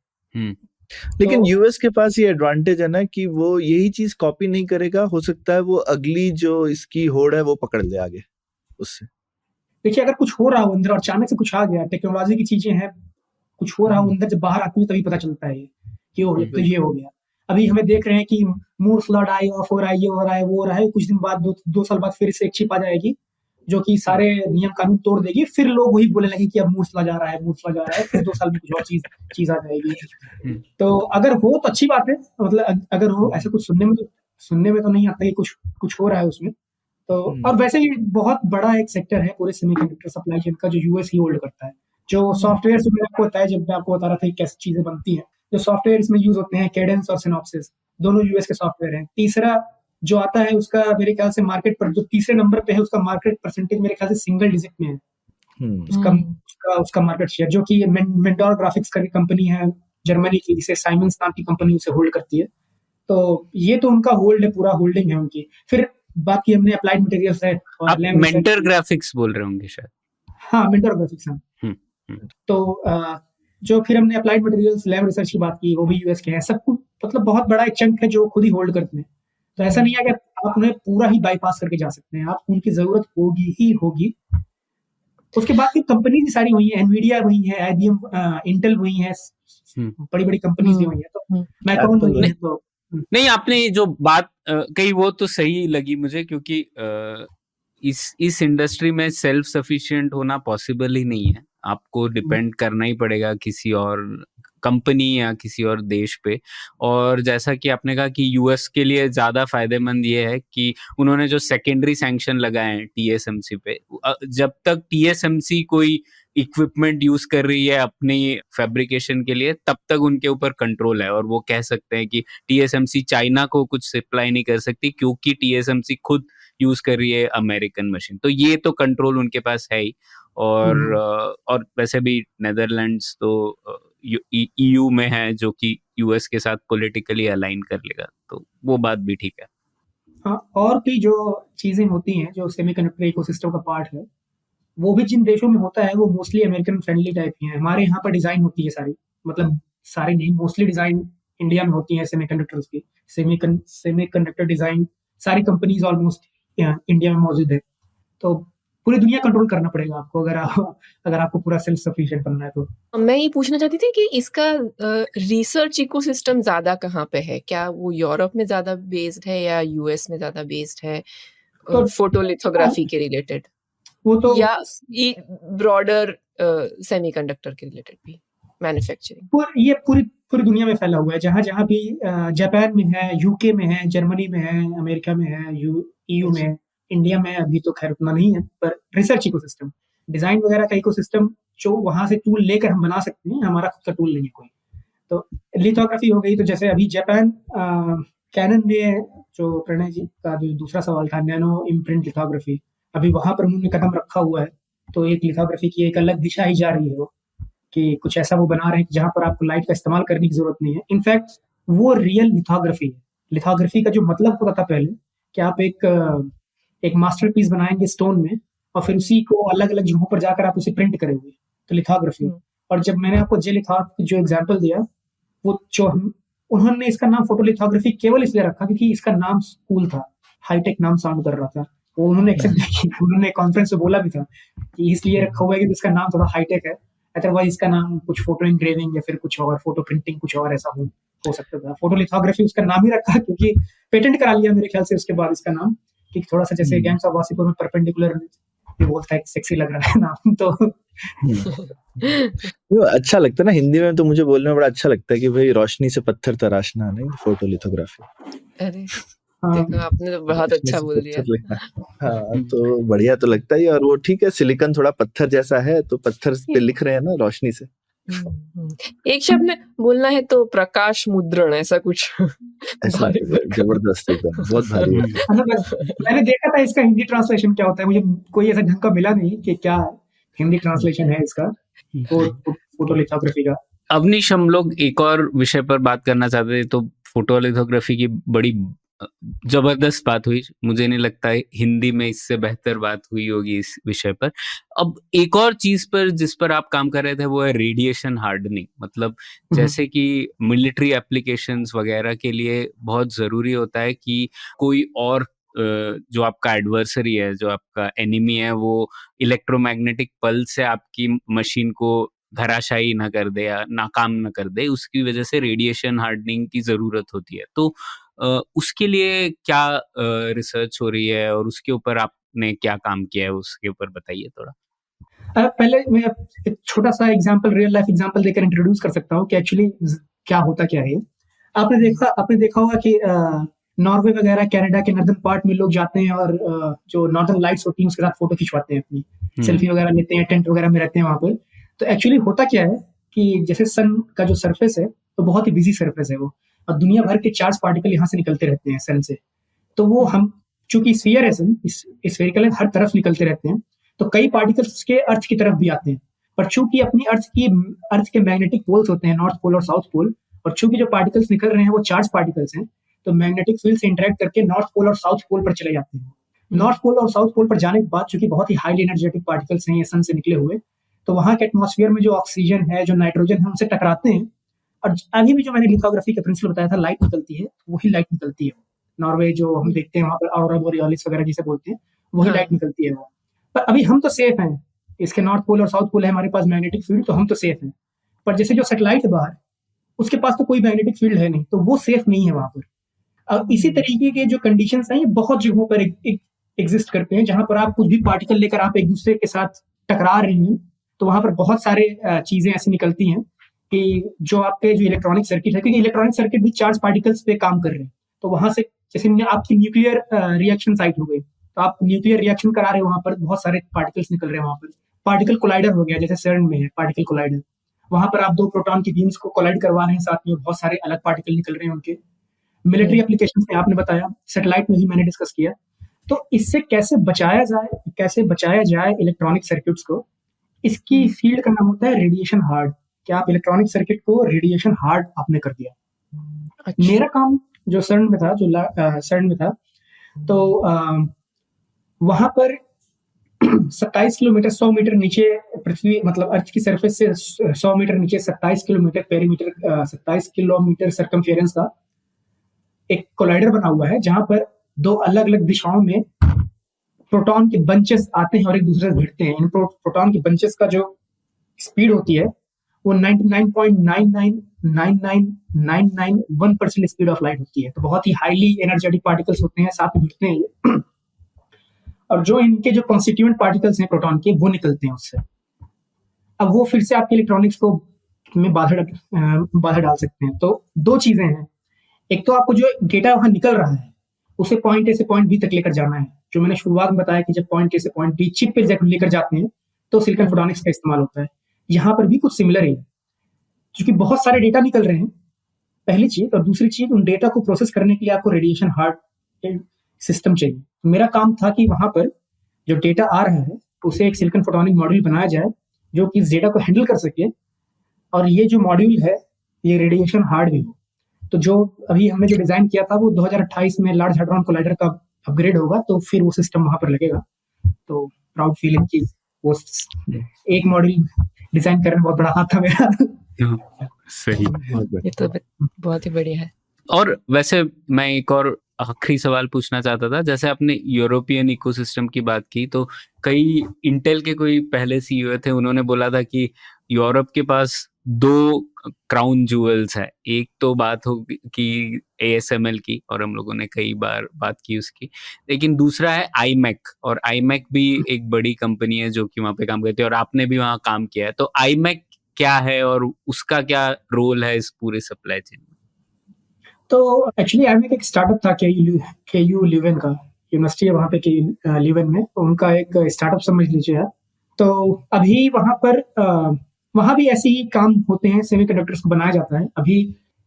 लेकिन यूएस के पास ये एडवांटेज है ना कि वो यही चीज कॉपी नहीं करेगा, हो सकता है वो अगली जो इसकी होड़ है वो पकड़ ले आगे उससे। देखिए, अगर कुछ हो रहा हो अंदर और अचानक से कुछ आ गया, टेक्नोलॉजी की चीजें हैं, कुछ हो रहा हो अंदर, जब बाहर आती है तभी पता चलता है कि तो ये हो गया। अभी हमें देख रहे हैं कि मूर्स लॉ डाई ऑफ हो रहा है, ये हो रहा है, वो हो रहा है। कुछ दिन बाद 2 साल बाद फिर से एक चिप आ जाएगी जो कि सारे नियम कानून तोड़ देगी। फिर लोग वही बोलने लगे कि अब मूर्स लॉ जा रहा है। फिर 2 साल में कुछ और चीज आ जाएगी। तो अगर हो तो अच्छी बात है, मतलब अगर हो ऐसे कुछ सुनने में तो नहीं आता कि कुछ हो रहा है उसमें। तो और वैसे ही बहुत बड़ा एक सेक्टर है पूरे सेमीकंडक्टर सप्लाई चेन का जो यूएस ही होल्ड करता है। जो सॉफ्टवेयर से मैंने आपको बताया, जब मैं आपको बता रहा था कि कैसे चीजें बनती हैं, जो सॉफ्टवेयर इसमें यूज होते हैं, कैडेंस और सिनॉप्सिस, दोनों यूएस के सॉफ्टवेयर हैं। तीसरा जो आता है उसका मेरे ख्याल से मार्केट पर जो तीसरे नंबर पे है, उसका मार्केट परसेंटेज मेरे ख्याल से सिंगल डिजिट में है। उसका मार्केट शेयर, जो कि मेंटोर ग्राफिक्स करके कंपनी है जर्मनी की, जिसे साइमंस नाम की कंपनी उसे होल्ड करती है। तो ये तो उनका पूरा होल्डिंग है उनकी। फिर बाकी हमने अप्लाइड मटेरियल्स है और आप मेंटर ग्राफिक्स बोल रहे होंगे शायद। हाँ, मेंटर ग्राफिक्स है। तो जो फिर हमने अप्लाइड मटेरियल्स लैब रिसर्च की बात की, वो भी यूएस के हैं। सब कुछ मतलब बहुत बड़ा एक चंक है जो खुद ही होल्ड करते हैं। तो ऐसा नहीं है कि आप उन्हें पूरा ही बाईपास करके जा सकते हैं, आप उनकी जरूरत होगी। उसके बाद फिर कंपनी सारी वही है, एनवीडिया वही है, IBM, इंटेल वही है, बड़ी कंपनीज वही है। तो मैं कहूँ नहीं, आपने जो बात कही वो तो सही लगी मुझे, क्योंकि इस इंडस्ट्री में सेल्फ सफिशिएंट होना पॉसिबल ही नहीं है। आपको डिपेंड करना ही पड़ेगा किसी और कंपनी या किसी और देश पे। और जैसा कि आपने कहा कि यूएस के लिए ज्यादा फायदेमंद ये है कि उन्होंने जो सेकेंडरी सैंक्शन लगाए हैं TSMC पे, जब तक TSMC कोई इक्विपमेंट यूज कर रही है अपनी फैब्रिकेशन के लिए, तब तक उनके ऊपर कंट्रोल है। और वो कह सकते हैं कि TSMC चाइना को कुछ सप्लाई नहीं कर सकती क्योंकि TSMC खुद यूज कर रही है अमेरिकन मशीन। तो ये तो कंट्रोल उनके पास है ही। और वैसे भी नेदरलैंड्स तो EU में है, जो कि यूएस के साथ पॉलिटिकली अलाइन कर लेगा, तो वो बात भी ठीक है। हाँ, और भी जो चीजें होती हैं जो सेमीकंडक्टर इकोसिस्टम का पार्ट है, वो भी जिन देशों में होता है वो मोस्टली अमेरिकन फ्रेंडली टाइप की है। हमारे यहाँ पर डिजाइन होती है सारी, मतलब सारी नहीं, मोस्टली डिजाइन इंडिया में होती है सेमीकंडक्टर्स की। सेमीकंडक्टर डिजाइन सारी कंपनीज ऑलमोस्ट इंडिया में मौजूद है। तो पूरी दुनिया कंट्रोल करना पड़ेगा आपको अगर आपको पूरा सेल्फ सफिशिएंट बनना है तो। मैं ये पूछना चाहती थी कि इसका रिसर्च इकोसिस्टम ज्यादा कहाँ पे है? क्या वो यूरोप में ज्यादा बेस्ड है या यूएस में ज्यादा बेस्ड है फोटोलिथोग्राफी के रिलेटेड, वो तो या ब्रॉडर सेमीकंडक्टर के रिलेटेड भी? मैन्युफैक्चरिंग? ये पूरी दुनिया में फैला हुआ है, जहाँ भी जापान में है, यूके में है, जर्मनी में है, अमेरिका में है, ईयू में है, इंडिया में अभी तो खैर उतना नहीं है, पर रिसर्च इकोसिस्टम, डिजाइन वगैरह का इकोसिस्टम जो वहां से टूल लेकर हम बना सकते हैं, हमारा खुद का टूल नहीं है कोई। तो लिथोग्राफी हो गई, तो जैसे अभी जापान कैनन ने, जो प्रणय जी का जो दूसरा सवाल था, नैनो इम्प्रिंट लिथोग्राफी, अभी वहां पर उन्होंने कदम रखा हुआ है। तो एक लिथोग्राफी की एक अलग दिशा ही जा रही है वो, कि कुछ ऐसा वो बना रहे हैं जहां पर आपको लाइट का इस्तेमाल करने की जरूरत नहीं है। इनफैक्ट वो रियल लिथोग्राफी है। लिथोग्राफी का जो मतलब होता था पहले, कि आप एक मास्टरपीस बनाएंगे स्टोन में और फिर उसी को अलग अलग जगहों पर जाकर आप उसे प्रिंट करेंगे, तो लिथोग्राफी। और जब मैंने आपको जो एग्जाम्पल दिया, वो जो उन्होंने इसका नाम फोटोलिथोग्राफी केवल इसलिए रखा क्योंकि इसका नाम कूल था, हाईटेक नाम साउंड कर रहा था। वो उन्होंने एक्सेप्ट किया, उन्होंने कॉन्फ्रेंस में बोला भी था कि इसलिए रखा हुआ है कि इसका नाम थोड़ा हाईटेक है, अदरवाइज इसका नाम कुछ फोटो इंग्रेविंग या फिर कुछ और फोटो प्रिंटिंग कुछ और ऐसा हो सकता था। फोटोलिथोग्राफी उसका नाम ही रखा क्योंकि पेटेंट करा लिया मेरे ख्याल से उसके बाद इसका नाम, कि थोड़ा सा जैसे गैंग्स ऑफ वासेपुर में परपेंडिकुलर भी बोलता है कि सेक्सी लग रहा है नाम। तो वो अच्छा लगता है ना, हिंदी में तो मुझे बोलने में बड़ा अच्छा लगता है कि भाई रोशनी से पत्थर तराशना, नहीं फोटोलिथोग्राफी। अरे देखो, आपने तो बहुत अच्छा बोल दिया। हाँ, तो बढ़िया तो लगता ही। और वो ठीक है, सिलिकॉन थोड़ा पत्थर जैसा है, तो पत्थर पे लिख रहे हैं ना रोशनी से। एक शब्द में बोलना है तो प्रकाश मुद्रण, ऐसा कुछ ऐसा जबरदस्त एकदम, बहुत भारी है। मैंने देखा था इसका हिंदी ट्रांसलेशन क्या होता है, मुझे कोई ऐसा ढंग का मिला नहीं कि क्या हिंदी ट्रांसलेशन है इसका फोटोलिथोग्राफी का। अवनीश, हम लोग एक और विषय पर बात करना चाहते थे, तो फोटोलिथोग्राफी की बड़ी जबरदस्त बात हुई। मुझे नहीं लगता है हिंदी में इससे बेहतर बात हुई होगी इस विषय पर। अब एक और चीज पर जिस पर आप काम कर रहे थे वो है रेडिएशन हार्डनिंग। मतलब जैसे कि मिलिट्री एप्लीकेशंस वगैरह के लिए बहुत जरूरी होता है कि कोई और जो आपका एडवर्सरी है, जो आपका एनिमी है, वो इलेक्ट्रोमैग्नेटिक पल्स से आपकी मशीन को धराशायी ना कर दे या नाकाम ना कर दे, उसकी वजह से रेडिएशन हार्डनिंग की जरूरत होती है। तो उसके लिए क्या रिसर्च हो रही है और उसके ऊपर आपने क्या काम किया है, उसके ऊपर बताइए थोड़ा। पहले मैं एक छोटा सा एग्जांपल, रियल लाइफ एग्जांपल देकर इंट्रोड्यूस कर सकता हूँ कि एक्चुअली क्या होता क्या है। आपने देखा होगा कि नॉर्वे वगैरह कनाडा के नॉर्दर्न पार्ट में लोग जाते हैं और जो नॉर्दर्न लाइट्स होती हैं उसके साथ फोटो खिंचवाते हैं, अपनी सेल्फी वगैरह लेते हैं, टेंट वगैरह में रहते हैं वहां पर। तो एक्चुअली होता क्या है कि जैसे सन का जो सरफेस है तो बहुत ही बिजी सरफेस है वो, और दुनिया भर के चार्ज पार्टिकल यहाँ से निकलते रहते हैं सन से। तो वो हम चूंकि स्फीयर है सन, स्फेरिकल हर तरफ निकलते रहते हैं, तो कई पार्टिकल्स उसके अर्थ की तरफ भी आते हैं। पर चूंकि अपनी अर्थ के मैग्नेटिक पोल्स होते हैं, नॉर्थ पोल और साउथ पोल, और चूंकि जो पार्टिकल्स निकल रहे हैं वो चार्ज पार्टिकल्स हैं, तो मैग्नेटिक फील्ड से इंटरेक्ट करके नॉर्थ पोल और साउथ पोल पर चले जाते हैं। नॉर्थ पोल और साउथ पोल पर जाने के बाद चूंकि बहुत ही हाईली एनर्जेटिक पार्टिकल्स हैं ये सन से निकले हुए, तो वहां के एटमॉस्फेयर में जो ऑक्सीजन है, जो नाइट्रोजन है, उनसे टकराते हैं। और अभी भी जो मैंने लिथोग्राफी का प्रिंसिपल बताया था, लाइट निकलती है, वही लाइट निकलती है। नॉर्वे जो हम देखते हैं वहां पर ऑरोरा बोरियोलिस वगैरह जिसे बोलते हैं, वही लाइट निकलती है वो। पर अभी हम तो सेफ हैं, इसके नॉर्थ पोल और साउथ पोल है हमारे पास मैग्नेटिक फील्ड, तो हम तो सेफ हैं। पर जैसे जो सैटेलाइट है बाहर, उसके पास तो कोई मैग्नेटिक फील्ड है नहीं, तो वो सेफ नहीं है वहां पर। अब इसी तरीके के जो कंडीशंस हैं ये बहुत जगहों पर एग्जिस्ट करते हैं, जहां पर आप कुछ भी पार्टिकल लेकर आप एक दूसरे के साथ टकरा रहे हैं, तो वहां पर बहुत सारे चीजें ऐसी निकलती हैं कि जो आपके जो इलेक्ट्रॉनिक सर्किट है, क्योंकि इलेक्ट्रॉनिक सर्किट भी चार्ज पार्टिकल्स पे काम कर रहे हैं, तो वहां से जैसे आपकी न्यूक्लियर रिएक्शन साइट हो गई, तो आप न्यूक्लियर रिएक्शन करा रहे हो, वहां पर बहुत सारे पार्टिकल्स निकल रहे हैं। वहां पर पार्टिकल कोलाइडर हो गया, जैसे सर्न में है पार्टिकल कोलाइडर, वहां पर आप दो प्रोटॉन की बीम्स को कोलाइड करवा रहे हैं, साथ में बहुत सारे अलग पार्टिकल निकल रहे हैं उनके। मिलिट्री एप्लीकेशंस में आपने बताया, सैटेलाइट में ही मैंने डिस्कस किया। तो इससे कैसे बचाया जाए इलेक्ट्रॉनिक सर्किट्स को, इसकी फील्ड का नाम होता है रेडिएशन हार्ड। क्या आप इलेक्ट्रॉनिक सर्किट को रेडिएशन हार्ड आपने कर दिया। अच्छा। मेरा काम जो सर्न में था, तो वहां पर 27 किलोमीटर 100 मीटर नीचे पृथ्वी, मतलब अर्थ की सरफेस से 100 मीटर नीचे 27 किलोमीटर पेरीमीटर, 27 किलोमीटर सर्कमफेरेंस का एक कोलाइडर बना हुआ है, जहां पर दो अलग अलग दिशाओं में प्रोटॉन के बंचेस आते हैं और एक दूसरे से भिड़ते हैं। इन प्रोटॉन के बंचेस का जो स्पीड होती है वो 99.999991% स्पीड ऑफ लाइट होती है। तो बहुत ही हाईली एनर्जेटिक पार्टिकल्स होते हैं, साथ में भिड़ते हैं ये। और जो इनके जो कॉन्स्टिट्यूएंट पार्टिकल्स हैं प्रोटॉन के, वो निकलते हैं उससे। अब वो फिर से आपके इलेक्ट्रॉनिक्स को में बाधा डाल सकते हैं। तो 2 चीज़ें हैं, एक तो आपको जो डेटा वहाँ निकल रहा है, उसे पॉइंट ए से पॉइंट बी तक लेकर जाना है। जो मैंने शुरुआत में बताया कि जब पॉइंट ए से पॉइंट बी चिप पे जब लेकर जाते हैं, तो सिलिकॉन फोटोनिक्स का इस्तेमाल होता है। यहाँ पर भी कुछ सिमिलर ही है, क्योंकि बहुत सारे डेटा निकल रहे हैं, पहली चीज़, और दूसरी चीज़ उन डेटा को प्रोसेस करने के लिए आपको रेडिएशन हार्ड सिस्टम चाहिए। मेरा काम था कि वहाँ पर जो डेटा आ रहा है, उसे एक सिलिकॉन फोटोनिक मॉड्यूल बनाया जाए, जो कि इस डेटा को हैंडल कर सके, और ये जो मॉड्यूल है, ये रेडिएशन हार्ड भी हो। तो जो अभी हमने जो डिज़ाइन किया था, वो 2028 में लार्ज हैड्रॉन कोलाइडर का अपग्रेड होगा, तो फिर वो सिस्टम वहाँ पर लगेगा। तो प्राउड फीलिंग कि वो एक मॉड्यूल डिज़ाइन करने में बहुत बड़ा हाथ था मेरा। सही। ये तो बहुत ही बढ़िया है। और वैसे मैं एक और आखिरी सवाल पूछना चाहता था, जैसे आपने यूरोपियन इकोसिस्टम की बात की, तो कई इंटेल के कोई पहले सीईओ थे, उन्होंने बोला था कि यूरोप के पास 2 क्राउन जूवल्स है। एक तो बात हो कि ASML की, और हम लोगों ने कई बार बात की उसकी, लेकिन दूसरा है iMac, और iMac भी एक बड़ी कंपनी है जो कि वहाँ पे काम करती है, और आपने भी वहाँ काम किया है। तो iMac क्या है और उसका क्या रोल है इस पूरे सप्लाई चेन में? तो एक्चुअली iMac एक स्टार्टअप था KU ल्यूवेन का, यूनिवर्सिटी है वहाँ पे KU ल्यूवेन में, उनका एक स्टार्टअप समझ लीजिए आप। तो अभी वहाँ पर वहाँ भी ऐसे ही काम होते हैं, सेमीकंडक्टर्स को बनाया जाता है। अभी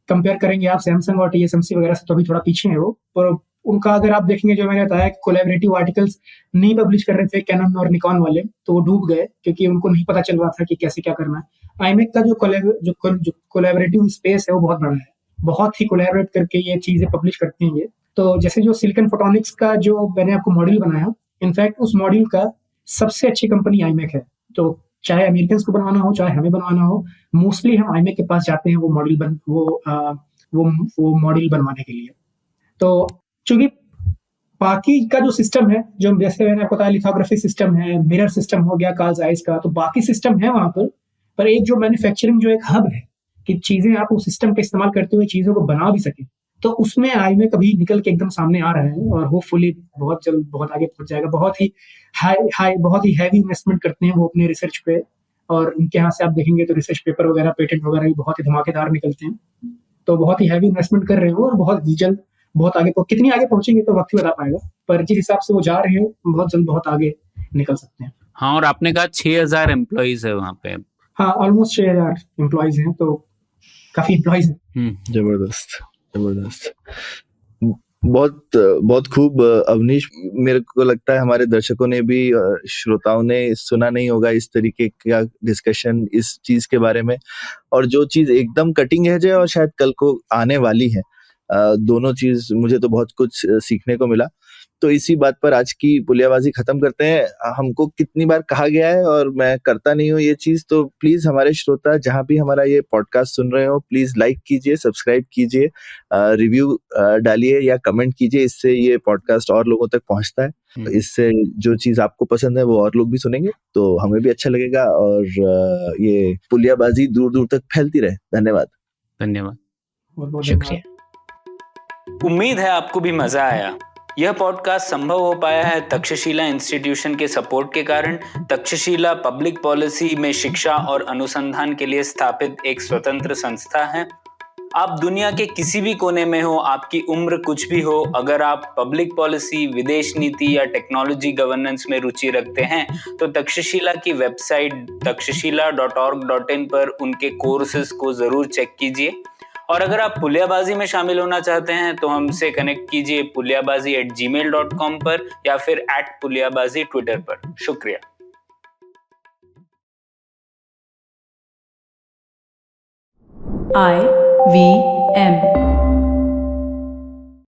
कंपेयर करेंगे आप सैमसंग और TSMC वगैरह से, तो अभी थोड़ा पीछे है वो। पर उनका अगर आप देखेंगे, जो मैंने बताया, कोलैबोरेटिव आर्टिकल्स नहीं पब्लिश कर रहे थे कैनन और निकॉन वाले, तो वो डूब गए क्योंकि उनको नहीं पता चल रहा था कि कैसे क्या करना है। iMac का जो कोलैबोरेटिव स्पेस है, वो बहुत बड़ा है, बहुत ही कोलैबोरेट करके ये चीज़ें पब्लिश करते हैं ये। तो जैसे जो सिलिकॉन फोटोनिक्स का जो मैंने आपको मॉड्यूल बनाया, इनफैक्ट उस मॉड्यूल का सबसे अच्छी कंपनी iMac है। तो चाहे अमेरिकन को बनवाना हो, चाहे हमें बनवाना हो, मोस्टली हम iMac के पास जाते हैं वो मॉड्यूल बनवाने के लिए। तो चूंकि बाकी का जो सिस्टम है, जो जैसे मैंने आपको बताया, लिथोग्राफी सिस्टम है, मिरर सिस्टम हो गया कार्ल ज़ाइस का, तो बाकी सिस्टम है वहाँ पर एक जो मैन्युफैक्चरिंग जो एक हब है कि चीज़ें आप उस सिस्टम का इस्तेमाल करते हुए चीज़ों को बना भी सकें, तो उसमें iMac अभी निकल के एकदम सामने आ रहा है, और होपफुली बहुत जल्द बहुत आगे पहुंच जाएगा। बहुत ही हैवी इन्वेस्टमेंट करते हैं वो अपने रिसर्च पे, और उनके यहाँ से आप देखेंगे तो रिसर्च पेपर वगैरह, पेटेंट वगैरह भी बहुत ही धमाकेदार निकलते हैं। तो बहुत ही हैवी इन्वेस्टमेंट कर रहे हो, और बहुत जल्द बहुत आगे कितनी आगे पहुंचेंगे तो वक्त ही बता पाएगा, पर जिस हिसाब से वो जा रहे हैं, बहुत जल्द बहुत आगे निकल सकते हैं। हाँ, और आपने कहा 6000 एम्प्लॉइज है वहाँ पे। हाँ, ऑलमोस्ट 6000 एम्प्लॉइज हैं, तो काफी एम्प्लॉइज हैं। जबरदस्त। बहुत खूब अवनीश। मेरे को लगता है हमारे दर्शकों ने भी, श्रोताओं ने सुना नहीं होगा इस तरीके का डिस्कशन इस चीज के बारे में, और जो चीज एकदम कटिंग एज है और शायद कल को आने वाली है, दोनों चीज मुझे तो बहुत कुछ सीखने को मिला। तो इसी बात पर आज की पुलियाबाजी खत्म करते हैं। हमको कितनी बार कहा गया है, और मैं करता नहीं हूँ ये चीज, तो प्लीज हमारे श्रोता जहाँ भी हमारा ये पॉडकास्ट सुन रहे हो, प्लीज लाइक कीजिए, सब्सक्राइब कीजिए, रिव्यू डालिए या कमेंट कीजिए। इससे ये पॉडकास्ट और लोगों तक पहुंचता है, तो इससे जो चीज आपको पसंद है वो और लोग भी सुनेंगे, तो हमें भी अच्छा लगेगा, और ये पुलियाबाजी दूर दूर तक फैलती रहे। धन्यवाद। बहुत शुक्रिया। उम्मीद है आपको भी मजा आया। यह पॉडकास्ट संभव हो पाया है तक्षशिला इंस्टीट्यूशन के सपोर्ट के कारण। तक्षशिला पब्लिक पॉलिसी में शिक्षा और अनुसंधान के लिए स्थापित एक स्वतंत्र संस्था है। आप दुनिया के किसी भी कोने में हो, आपकी उम्र कुछ भी हो, अगर आप पब्लिक पॉलिसी, विदेश नीति या टेक्नोलॉजी गवर्नेंस में रुचि रखते हैं, तो तक्षशिला की वेबसाइट takshashila.org.in पर उनके कोर्सेज को जरूर चेक कीजिए। और अगर आप पुलियाबाजी में शामिल होना चाहते हैं तो हमसे कनेक्ट कीजिए puliyabazi@gmail.com पर, या फिर @puliyabazi ट्विटर पर। शुक्रिया। IVM